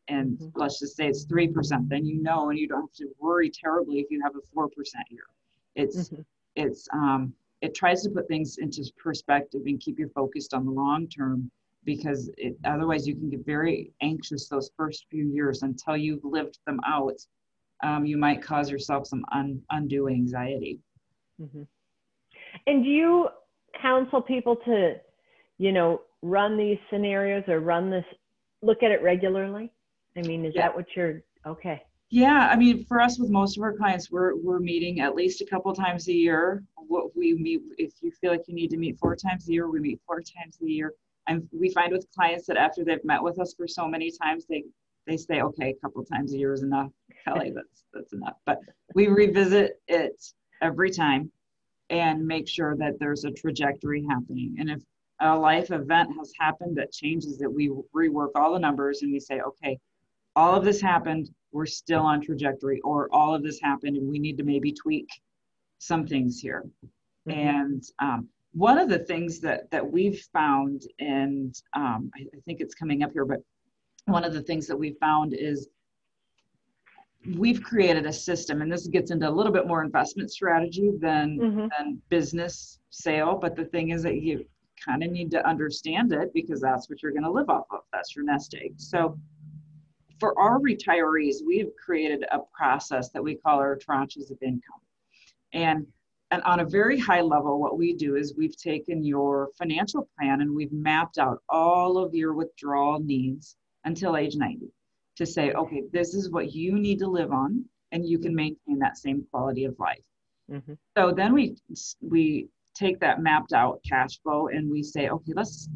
And mm-hmm. let's just say it's 3%, then you know, and you don't have to worry terribly if you have a 4% year. It tries to put things into perspective and keep you focused on the long term, because otherwise you can get very anxious those first few years until you've lived them out. You might cause yourself some undue anxiety. Mm-hmm. And do you counsel people to, run these scenarios or look at it regularly? I mean, is that what you're, okay. Yeah, I mean, for us, with most of our clients, we're meeting at least a couple times a year. What we meet, if you feel like you need to meet 4 times a year, we meet 4 times a year. And we find with clients that after they've met with us for so many times, they say, okay, a couple times a year is enough. Kelly, that's enough. But we revisit it every time and make sure that there's a trajectory happening. And if a life event has happened that changes it, we rework all the numbers and we say, okay, all of this happened, we're still on trajectory, or all of this happened and we need to maybe tweak some things here. Mm-hmm. And one of the things that we've found, and I think it's coming up here, but one of the things that we found is we've created a system, and this gets into a little bit more investment strategy than business sale. But the thing is that you kind of need to understand it, because that's what you're going to live off of. That's your nest egg. So for our retirees, we have created a process that we call our tranches of income. And on a very high level, what we do is we've taken your financial plan and we've mapped out all of your withdrawal needs until age 90 to say, okay, this is what you need to live on, and you can maintain that same quality of life. Mm-hmm. So then we take that mapped out cash flow and we say, okay, let's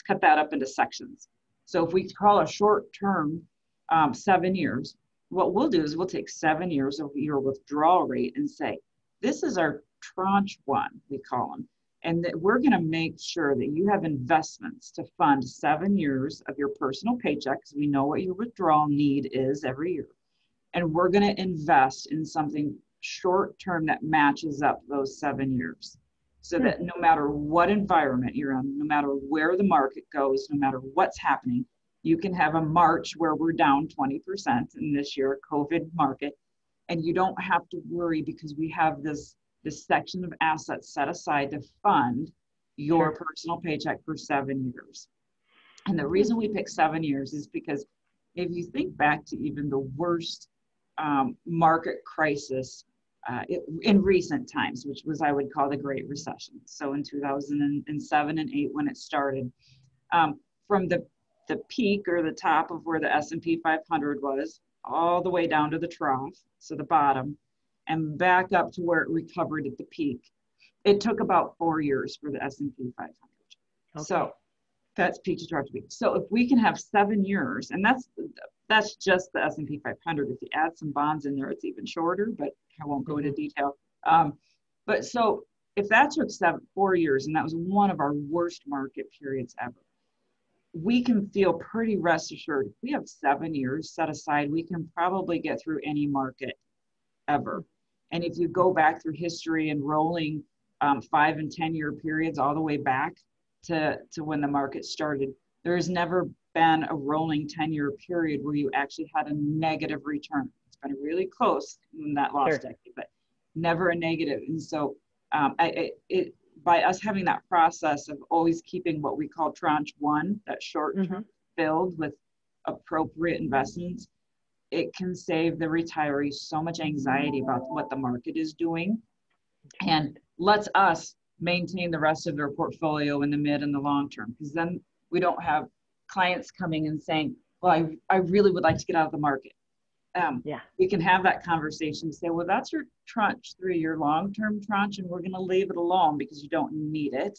cut that up into sections. So if we call a short term 7 years, what we'll do is we'll take 7 years of your withdrawal rate and say, this is our tranche 1, we call them. And that we're going to make sure that you have investments to fund 7 years of your personal paycheck, because we know what your withdrawal need is every year. And we're going to invest in something short term that matches up those 7 years. So that no matter what environment you're in, no matter where the market goes, no matter what's happening, you can have a March where we're down 20% in this year, COVID market, and you don't have to worry, because we have this section of assets set aside to fund your personal paycheck for 7 years. And the reason we pick 7 years is because if you think back to even the worst market crisis in recent times, which was, I would call, the Great Recession. So in 2007 and 8, when it started, from the peak or the top of where the S&P 500 was, all the way down to the trough, so the bottom, and back up to where it recovered at the peak, it took about 4 years for the S&P 500. Okay. So that's peak to trough to peak. So if we can have 7 years, and that's just the S&P 500. If you add some bonds in there, it's even shorter, but I won't go into detail. But so if that took 4 years, and that was one of our worst market periods ever, we can feel pretty rest assured. If we have 7 years set aside, we can probably get through any market ever. And if you go back through history and rolling 5 and 10 year periods all the way back to when the market started, there's never been a rolling 10-year period where you actually had a negative return. It's been really close in that last Sure. decade, but never a negative. And so by us having that process of always keeping what we call tranche one, that short-term filled with appropriate investments, it can save the retirees so much anxiety about what the market is doing and lets us maintain the rest of their portfolio in the mid and the long term. Because then we don't have clients coming and saying, well, I really would like to get out of the market. We can have that conversation and say, well, that's your tranche 3, your long-term tranche, and we're going to leave it alone because you don't need it.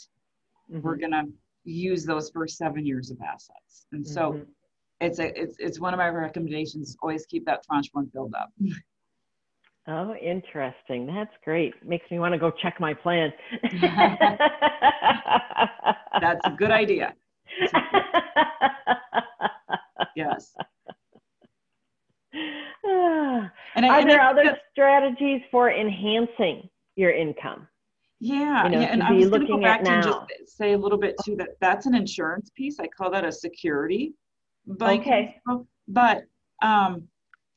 We're going to use those first 7 years of assets. And so it's one of my recommendations, always keep that tranche 1 filled up. Oh, interesting. That's great. Makes me want to go check my plan. That's a good idea. Yes. Are there other strategies for enhancing your income? Yeah, and I was going to go back and just say a little bit too that that's an insurance piece. I call that a security blanket. Okay. But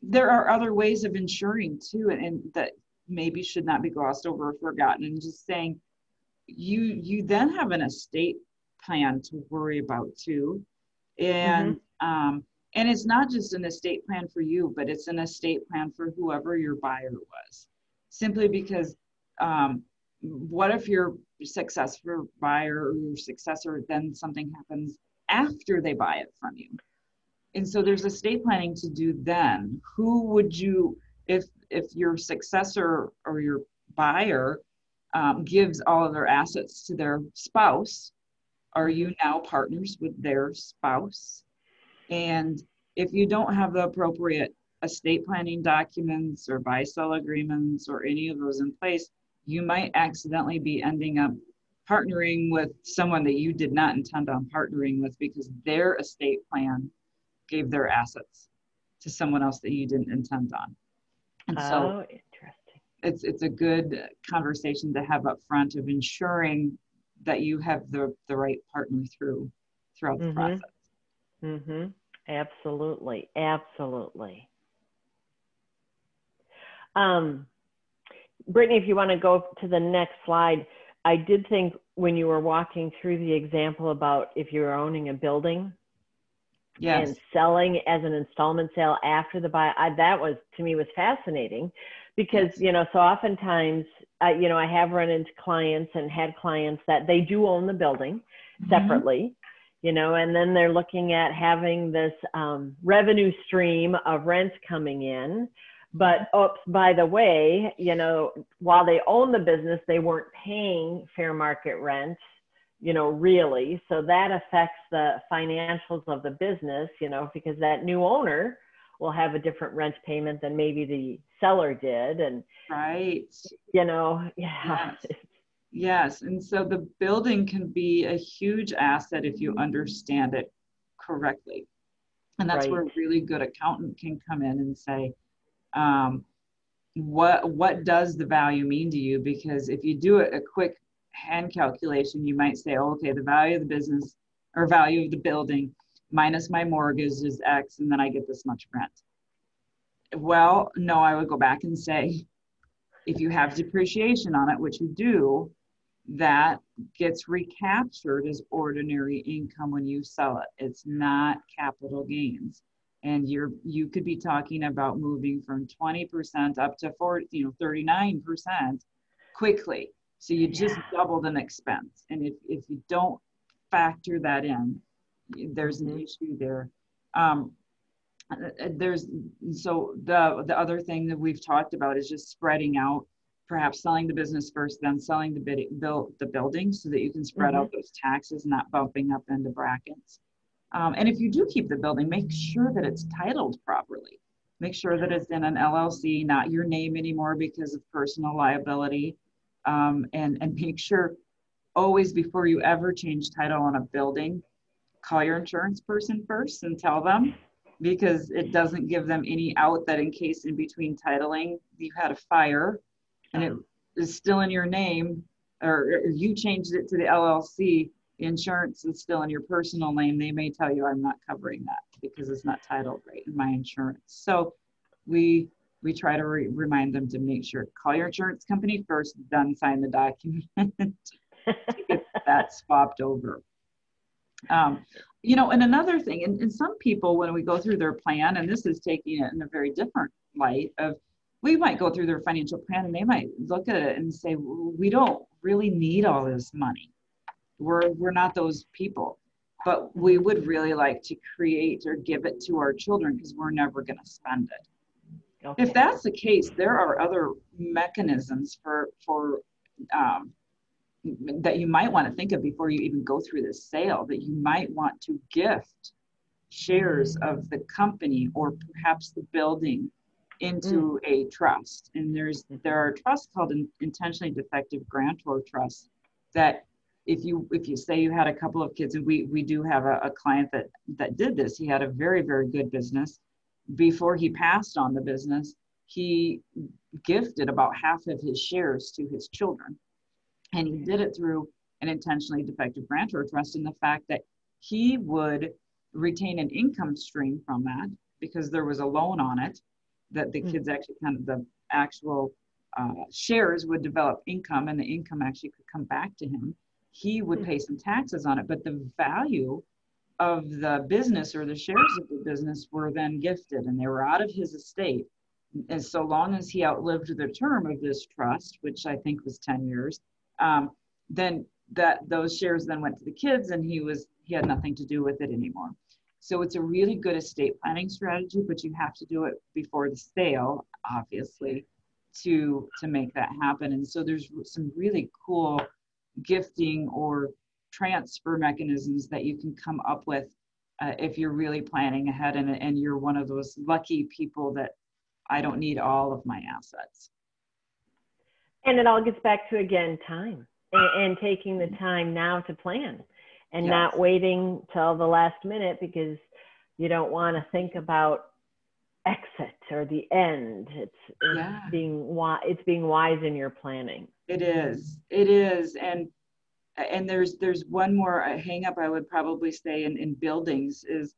there are other ways of insuring too, and that maybe should not be glossed over or forgotten. And just saying, you then have an estate plan to worry about too, and it's not just an estate plan for you, but it's an estate plan for whoever your buyer was. Simply because, what if your successful buyer or your successor, then something happens after they buy it from you? And so there's estate planning to do then. Who would you, if your successor or your buyer gives all of their assets to their spouse, are you now partners with their spouse? And if you don't have the appropriate estate planning documents or buy-sell agreements or any of those in place, you might accidentally be ending up partnering with someone that you did not intend on partnering with because their estate plan gave their assets to someone else that you didn't intend on. And so interesting. It's a good conversation to have up front of ensuring that you have the right partner throughout the process. Absolutely. Brittany, if you want to go to the next slide, I did think when you were walking through the example about if you're owning a building and selling as an installment sale after the buy, that was, to me, was fascinating because, so oftentimes, I have run into clients and had clients that they do own the building separately, and then they're looking at having this revenue stream of rents coming in. But oops, by the way, while they own the business, they weren't paying fair market rent, really. So that affects the financials of the business, because that new owner will have a different rent payment than maybe the seller did. And, Yes. And so the building can be a huge asset if you understand it correctly. And that's where a really good accountant can come in and say, what does the value mean to you? Because if you do a quick hand calculation, you might say, oh, okay, the value of the business or value of the building minus my mortgage is X, and then I get this much rent. Well, no, I would go back and say, if you have depreciation on it, which you do, that gets recaptured as ordinary income when you sell it. It's not capital gains. And you could be talking about moving from 20% up to 39% quickly. So you just doubled an expense. And if you don't factor that in, there's an issue there. So the other thing that we've talked about is just spreading out, perhaps selling the business first, then selling the building so that you can spread out those taxes, not bumping up into brackets. And if you do keep the building, make sure that it's titled properly. Make sure that it's in an LLC, not your name anymore because of personal liability. And make sure always before you ever change title on a building, call your insurance person first and tell them, because it doesn't give them any out that in case in between titling, you had a fire and it is still in your name or you changed it to the LLC, the insurance is still in your personal name, they may tell you I'm not covering that because it's not titled right in my insurance. So we we try to remind them to make sure, call your insurance company first, then sign the document to get that swapped over. You know, and another thing, and some people, when we go through their plan, and this is taking it in a very different light of, we might go through their financial plan and they might look at it and say, we don't really need all this money. We're not those people, but we would really like to create or give it to our children because we're never going to spend it. Okay. If that's the case, there are other mechanisms for that you might want to think of before you even go through this sale, that you might want to gift shares of the company or perhaps the building into a trust. And there are trusts called intentionally defective grantor trusts that if you say you had a couple of kids, and we do have a client that did this. He had a very, very good business. Before he passed on the business, he gifted about half of his shares to his children. And he did it through an intentionally defective grantor trust, in the fact that he would retain an income stream from that because there was a loan on it, that the kids actually the actual shares would develop income, and the income actually could come back to him. He would pay some taxes on it, but the value of the business or the shares of the business were then gifted, and they were out of his estate. And so long as he outlived the term of this trust, which I think was 10 years, then those shares then went to the kids, and he had nothing to do with it anymore. So it's a really good estate planning strategy, but you have to do it before the sale, obviously, to make that happen. And so there's some really cool gifting or transfer mechanisms that you can come up with if you're really planning ahead, and you're one of those lucky people that I don't need all of my assets. And it all gets back to, again, time and taking the time now to plan, and not waiting till the last minute because you don't want to think about exit or the end. It's being wise in your planning. It is. And there's one more hang up I would probably say in buildings is,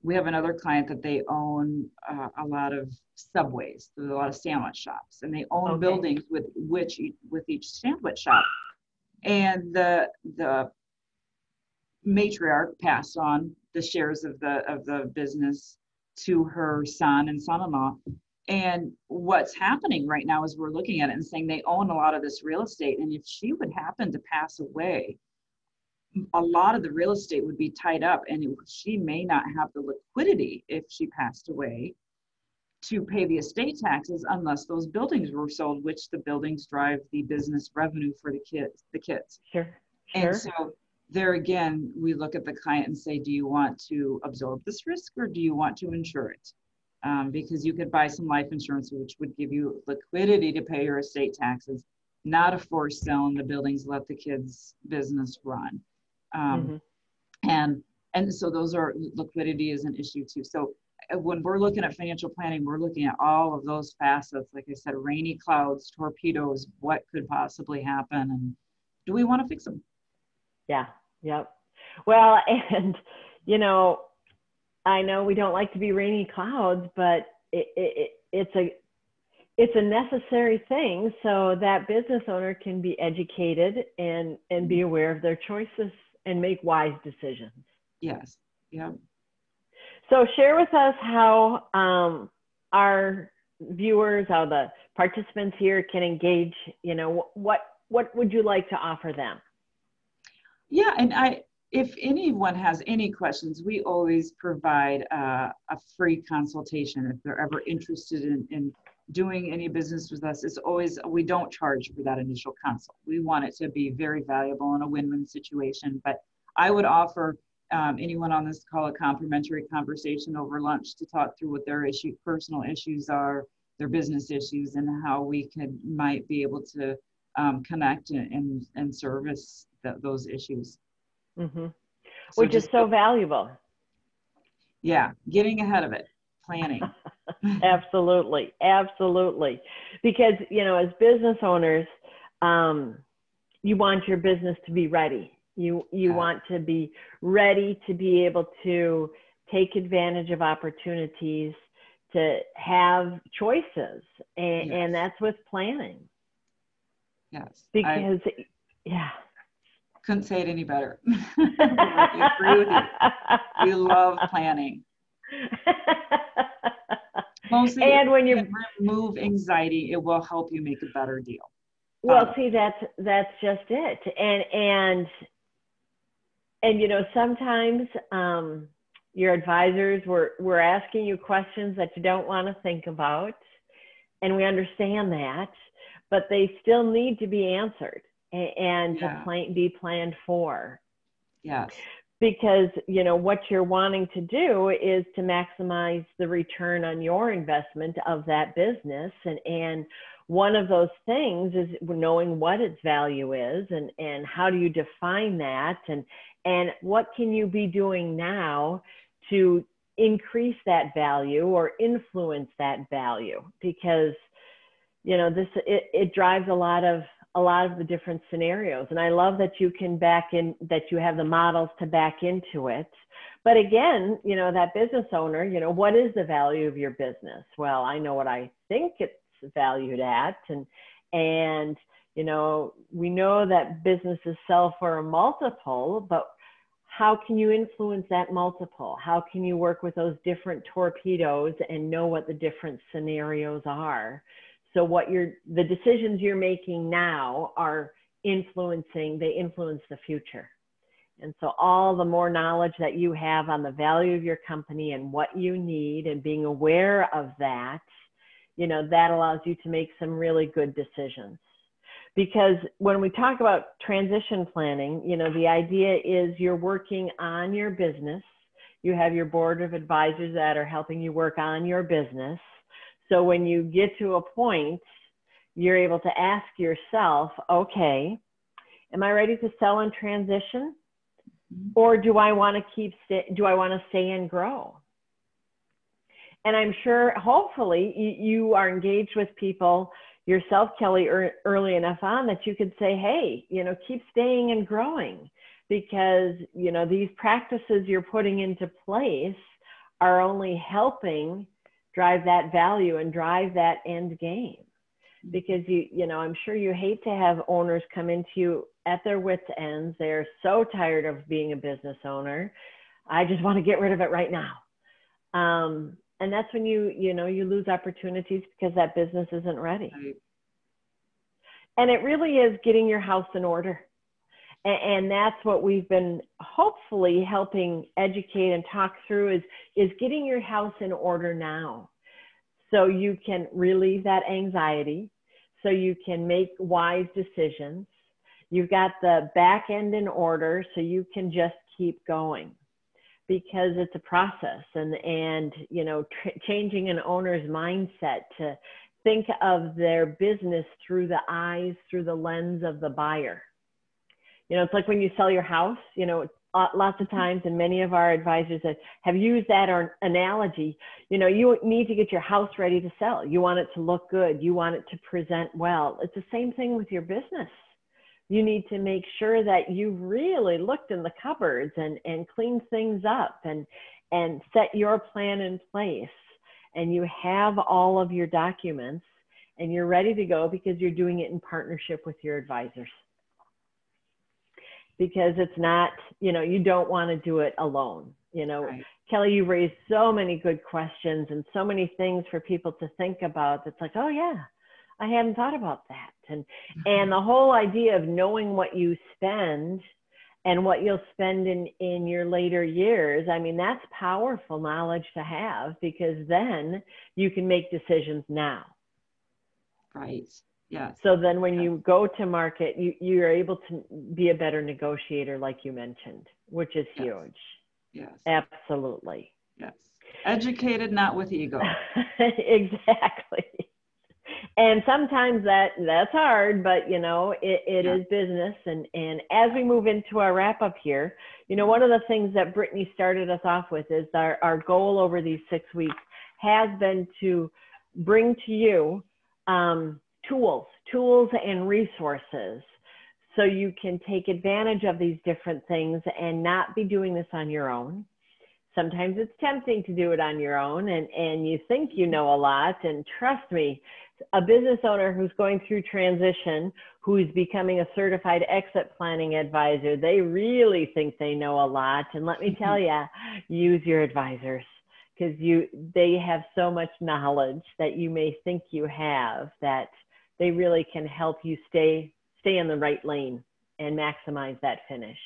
we have another client that they own a lot of Subways. There's a lot of sandwich shops, and they own buildings with each sandwich shop. And the matriarch passed on the shares of the business to her son and son-in-law. And what's happening right now is we're looking at it and saying they own a lot of this real estate. And if she would happen to pass away, a lot of the real estate would be tied up, and she may not have the liquidity if she passed away to pay the estate taxes unless those buildings were sold, which the buildings drive the business revenue for the kids. Sure. And so there again, we look at the client and say, do you want to absorb this risk, or do you want to insure it? Because you could buy some life insurance, which would give you liquidity to pay your estate taxes, not a forced sale in the buildings, let the kids' business run. And so liquidity is an issue too. So when we're looking at financial planning, we're looking at all of those facets. Like I said, rainy clouds, torpedoes, what could possibly happen, and do we want to fix them? Yeah. Yep. Well, and I know we don't like to be rainy clouds, but it's a necessary thing so that business owner can be educated and be aware of their choices and make wise decisions. Yes. Yeah. So share with us how our viewers, how the participants here can engage. What would you like to offer them? Yeah, and if anyone has any questions, we always provide a free consultation if they're ever interested in doing any business with us. It's always, we don't charge for that initial consult. We want it to be very valuable and a win-win situation. But I would offer anyone on this call a complimentary conversation over lunch to talk through what their personal issues are, their business issues, and how we might be able to connect and service those issues. Mm-hmm. Which is so valuable. Yeah, getting ahead of it, planning. Absolutely. Because, as business owners, you want your business to be ready. You want to be ready to be able to take advantage of opportunities, to have choices, and, Yes. and that's with planning. Yes. Because, yeah. Couldn't say it any better. I agree with you. We love planning. Mostly, And when you you remove anxiety, it will help you make a better deal. well, see, that's just it. And you know, sometimes your advisors were asking you questions that you don't want to think about, and we understand that, but they still need to be answered and Yeah. to be planned for. Yes. Because, you know, what you're wanting to do is to maximize the return on your investment of that business. And one of those things is knowing what its value is, and how do you define that, and what can you be doing now to increase that value or influence that value. Because, you know, it drives a lot of the different scenarios. And I love that you can that you have the models to back into it. But again, you know, that business owner, you know, what is the value of your business? Well, I know what I think it's valued at. And, you know, we know that businesses sell for a multiple, but how can you influence that multiple? How can you work with those different torpedoes and know what the different scenarios are? So the decisions you're making now are they influence the future. And so all the more knowledge that you have on the value of your company and what you need, and being aware of that, you know, that allows you to make some really good decisions. Because when we talk about transition planning, you know, the idea is you're working on your business. You have your board of advisors that are helping you work on your business. So when you get to a point, you're able to ask yourself, okay, am I ready to sell and transition? Or do I want to stay and grow? And I'm sure, hopefully, you are engaged with people yourself, Kelly, early enough on that you could say, hey, you know, keep staying and growing, because, you know, these practices you're putting into place are only helping drive that value and drive that end game. Because you know, I'm sure you hate to have owners come into you at their wits' ends. They're so tired of being a business owner. I just want to get rid of it right now. And that's when you lose opportunities because that business isn't ready. Right. And it really is getting your house in order. And that's what we've been hopefully helping educate and talk through is getting your house in order now. So you can relieve that anxiety, so you can make wise decisions. You've got the back end in order, so you can just keep going, because it's a process. And you know, changing an owner's mindset to think of their business through the lens of the buyer. You know, it's like when you sell your house, you know, lots of times, and many of our advisors that have used that analogy, you know, you need to get your house ready to sell. You want it to look good. You want it to present well. It's the same thing with your business. You need to make sure that you've really looked in the cupboards and cleaned things up and set your plan in place. And you have all of your documents and you're ready to go, because you're doing it in partnership with your advisors. Because it's not, you know, you don't want to do it alone. You know, right. Kelly, you raised so many good questions and so many things for people to think about. That's like, oh yeah, I hadn't thought about that. And the whole idea of knowing what you spend and what you'll spend in your later years, I mean, that's powerful knowledge to have, because then you can make decisions now. Right. Yes. So then when you go to market, you're able to be a better negotiator, like you mentioned, which is huge. Yes. Absolutely. Yes. Educated, not with ego. Exactly. And sometimes that's hard, but you know, it is business. And as we move into our wrap up here, you know, one of the things that Brittany started us off with is our goal over these 6 weeks has been to bring to you, tools and resources, so you can take advantage of these different things and not be doing this on your own, Sometimes it's tempting to do it on your own, and you think you know a lot. And trust me, a business owner who's going through transition, who's becoming a certified exit planning advisor, they really think they know a lot. And let me tell you, use your advisors, because they have so much knowledge that you may think you have, that they really can help you stay in the right lane and maximize that finish.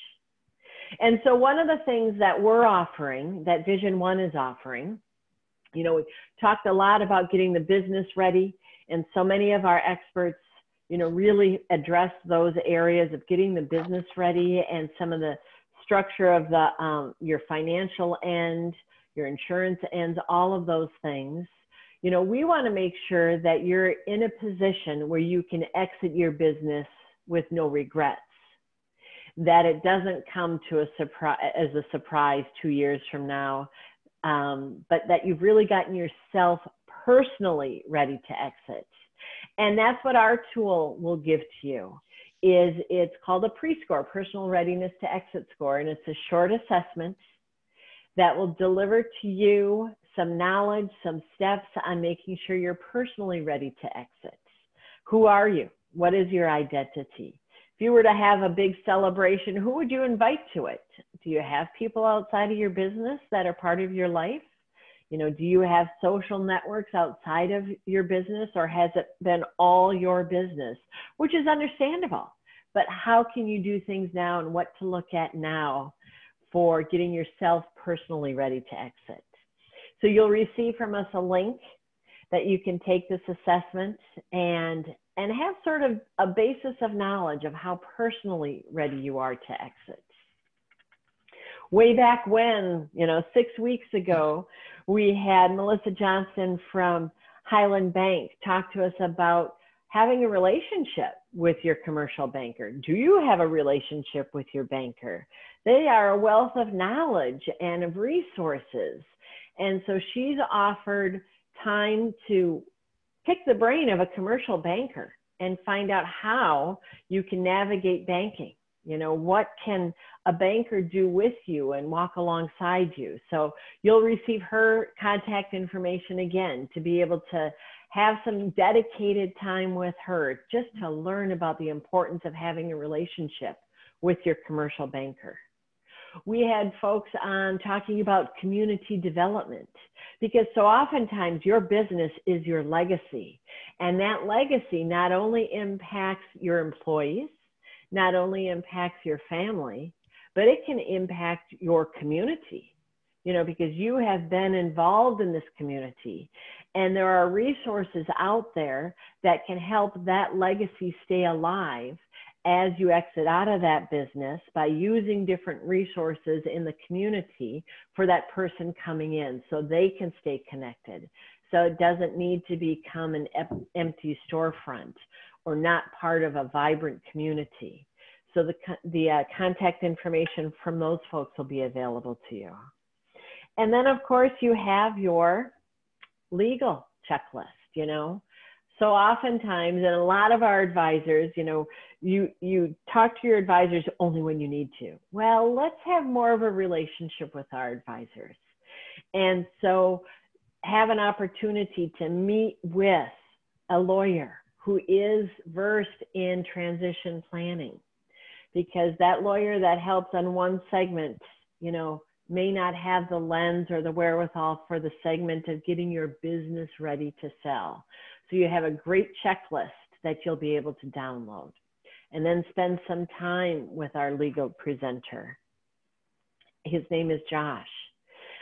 And so one of the things that we're offering, that Vision One is offering, we talked a lot about getting the business ready, and so many of our experts, really address those areas of getting the business ready and some of the structure of your financial end, your insurance ends, all of those things. We want to make sure that you're in a position where you can exit your business with no regrets, that it doesn't come to as a surprise 2 years from now, but that you've really gotten yourself personally ready to exit. And that's what our tool will give to you. It's called a pre-score, Personal Readiness to Exit Score, and it's a short assessment that will deliver to you some knowledge, some steps on making sure you're personally ready to exit. Who are you? What is your identity? If you were to have a big celebration, who would you invite to it? Do you have people outside of your business that are part of your life? Do you have social networks outside of your business, or has it been all your business? Which is understandable, but how can you do things now, and what to look at now for getting yourself personally ready to exit? So you'll receive from us a link that you can take this assessment and have sort of a basis of knowledge of how personally ready you are to exit. Way back when, 6 weeks ago, we had Melissa Johnson from Highland Bank talk to us about having a relationship with your commercial banker. Do you have a relationship with your banker? They are a wealth of knowledge and of resources. And so she's offered time to pick the brain of a commercial banker and find out how you can navigate banking. What can a banker do with you and walk alongside you? So you'll receive her contact information again to be able to have some dedicated time with her, just to learn about the importance of having a relationship with your commercial banker. We had folks on talking about community development, because so oftentimes your business is your legacy, and that legacy not only impacts your employees, not only impacts your family, but it can impact your community, because you have been involved in this community, and there are resources out there that can help that legacy stay alive as you exit out of that business, by using different resources in the community for that person coming in, so they can stay connected. So it doesn't need to become an empty storefront or not part of a vibrant community. So the contact information from those folks will be available to you. And then, of course, you have your legal checklist, So oftentimes, and a lot of our advisors, you talk to your advisors only when you need to. Well, let's have more of a relationship with our advisors. And so have an opportunity to meet with a lawyer who is versed in transition planning, because that lawyer that helps on one segment, may not have the lens or the wherewithal for the segment of getting your business ready to sell. So you have a great checklist that you'll be able to download, and then spend some time with our legal presenter. His name is Josh.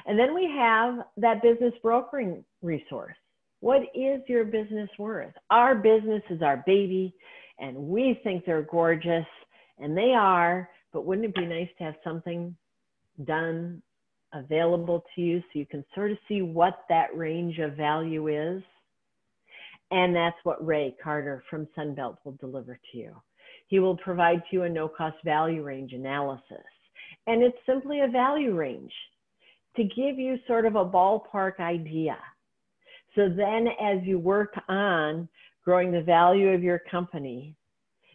And then we have that business brokering resource. What is your business worth? Our business is our baby, and we think they're gorgeous, and they are, but wouldn't it be nice to have something done, available to you, so you can sort of see what that range of value is? And that's what Ray Carter from Sunbelt will deliver to you. He will provide to you a no-cost value range analysis. And it's simply a value range to give you sort of a ballpark idea. So then as you work on growing the value of your company,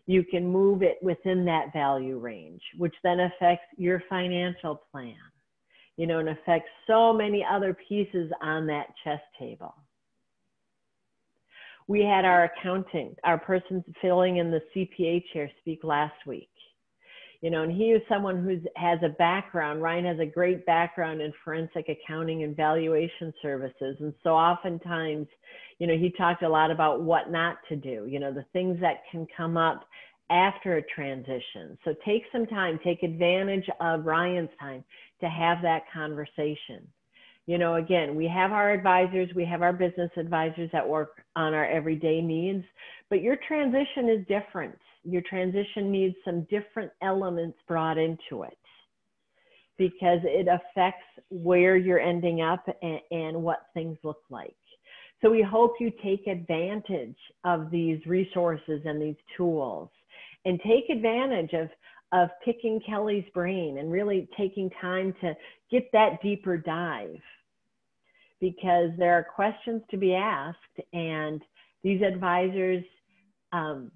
you can move it within that value range, which then affects your financial plan, and affects so many other pieces on that chess table. We had our person filling in the CPA chair speak last week. And he is someone who has a background. Ryan has a great background in forensic accounting and valuation services. And so oftentimes, he talked a lot about what not to do, the things that can come up after a transition. So take some time, take advantage of Ryan's time to have that conversation. Again, we have our advisors, we have our business advisors that work on our everyday needs, but your transition is different. Your transition needs some different elements brought into it because it affects where you're ending up and what things look like. So we hope you take advantage of these resources and these tools and take advantage of picking Kelly's brain and really taking time to get that deeper dive, because there are questions to be asked and these advisors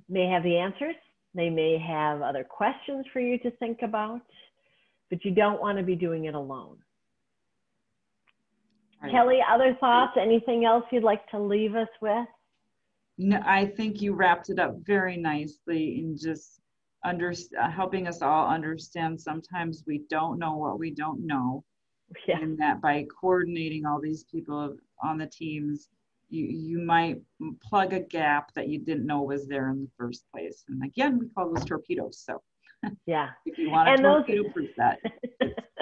may have the answers. They may have other questions for you to think about, but you don't want to be doing it alone. Right. Kelly, other thoughts? Anything else you'd like to leave us with? No, I think you wrapped it up very nicely in just helping us all understand sometimes we don't know what we don't know. Yeah. And that by coordinating all these people on the teams, you might plug a gap that you didn't know was there in the first place. And again, we call those torpedoes. So yeah, if you want to torpedo proof that,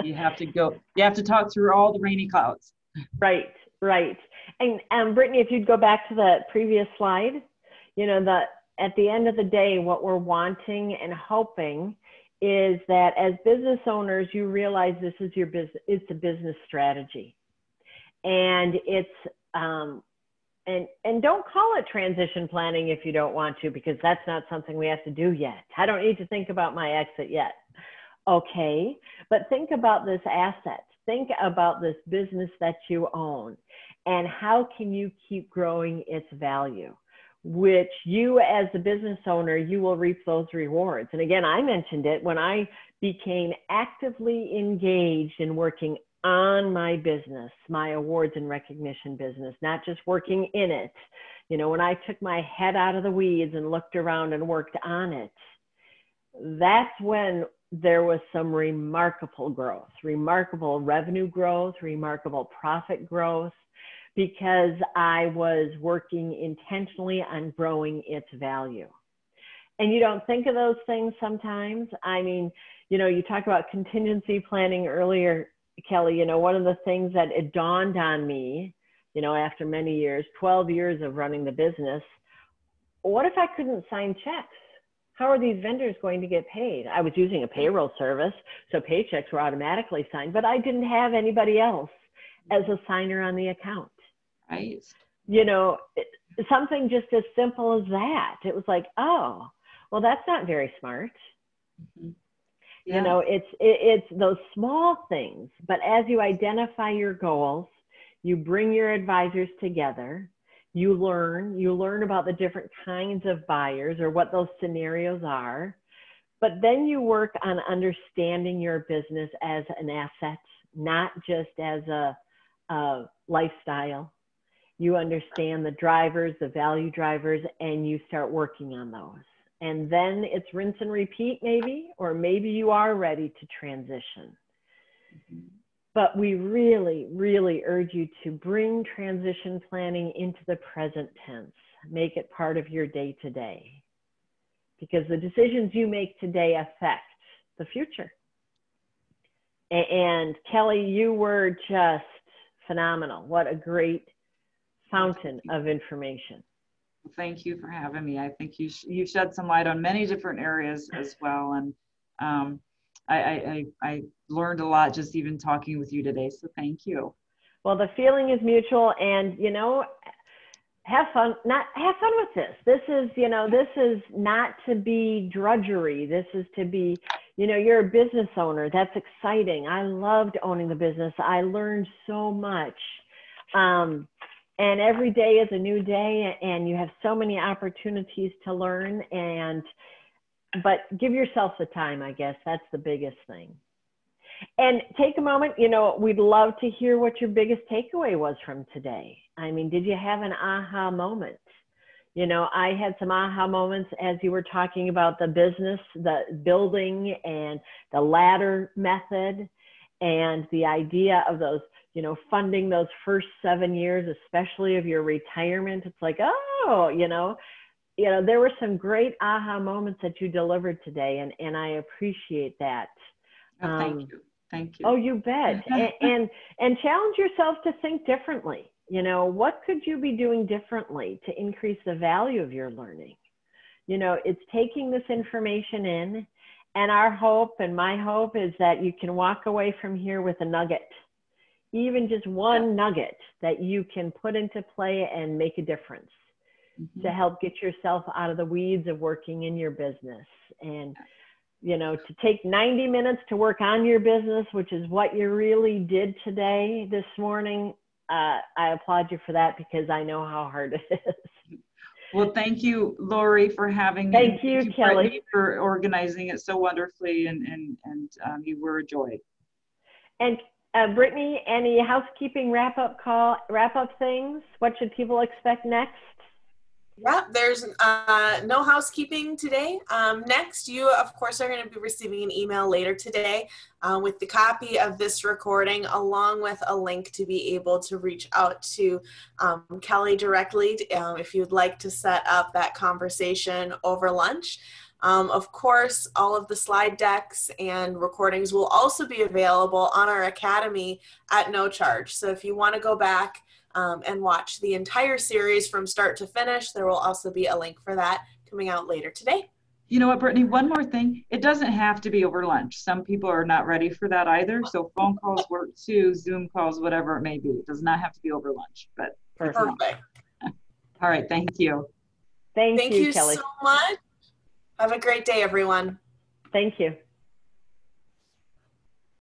you have to talk through all the rainy clouds. Right. And Brittany, if you'd go back to the previous slide, at the end of the day, what we're wanting and hoping is that as business owners, you realize this is your business, it's a business strategy. And it's, and don't call it transition planning if you don't want to, because that's not something we have to do yet. I don't need to think about my exit yet. Okay, but think about this asset. Think about this business that you own and how can you keep growing its value, which you as the business owner, you will reap those rewards. And again, I mentioned it when I became actively engaged in working on my business, my awards and recognition business, not just working in it. When I took my head out of the weeds and looked around and worked on it, that's when there was some remarkable growth, remarkable revenue growth, remarkable profit growth, because I was working intentionally on growing its value. And you don't think of those things sometimes. I mean, you talked about contingency planning earlier, Kelly. One of the things that it dawned on me, after many years, 12 years of running the business, what if I couldn't sign checks? How are these vendors going to get paid? I was using a payroll service, so paychecks were automatically signed, but I didn't have anybody else as a signer on the account. Right. Something just as simple as that. It was like, oh, well, that's not very smart. Mm-hmm. Yeah. It's those small things, but as you identify your goals, you bring your advisors together, you learn about the different kinds of buyers or what those scenarios are, but then you work on understanding your business as an asset, not just as a lifestyle. You understand the drivers, the value drivers, and you start working on those. And then it's rinse and repeat maybe, or maybe you are ready to transition. Mm-hmm. But we really, really urge you to bring transition planning into the present tense. Make it part of your day-to-day, because the decisions you make today affect the future. And Kelly, you were just phenomenal. What a great fountain of information. Thank you for having me. I think you shed some light on many different areas as well. And I learned a lot just even talking with you today. So thank you. Well, the feeling is mutual, and have fun with this. This is not to be drudgery. This is to be, you're a business owner. That's exciting. I loved owning the business. I learned so much. And every day is a new day, and you have so many opportunities to learn, but give yourself the time, I guess. That's the biggest thing. And take a moment, we'd love to hear what your biggest takeaway was from today. I mean, did you have an aha moment? I had some aha moments as you were talking about the business, the building and the ladder method and the idea of those, funding those first 7 years, especially of your retirement. It's like, there were some great aha moments that you delivered today. And I appreciate that. Oh, thank you. Thank you. Oh, you bet. and challenge yourself to think differently. What could you be doing differently to increase the value of your learning? It's taking this information in, and our hope and my hope is that you can walk away from here with a nugget, even just one nugget that you can put into play and make a difference to help get yourself out of the weeds of working in your business. And to take 90 minutes to work on your business, which is what you really did today, this morning. I applaud you for that because I know how hard it is. Well, thank you, Lori, for having me. Thank you, Kelly, Brittany, for organizing it so wonderfully, and you were a joy. And Brittany, any housekeeping wrap-up things? What should people expect next? Yeah, there's no housekeeping today. Next, you, of course, are going to be receiving an email later today with the copy of this recording, along with a link to be able to reach out to Kelly directly if you'd like to set up that conversation over lunch. Of course, all of the slide decks and recordings will also be available on our Academy at no charge. So if you want to go back and watch the entire series from start to finish, there will also be a link for that coming out later today. You know what, Brittany, one more thing. It doesn't have to be over lunch. Some people are not ready for that either. So phone calls work too, Zoom calls, whatever it may be. It does not have to be over lunch, but perfect. All right, thank you. Thank you, Kelly, so much. Have a great day, everyone. Thank you.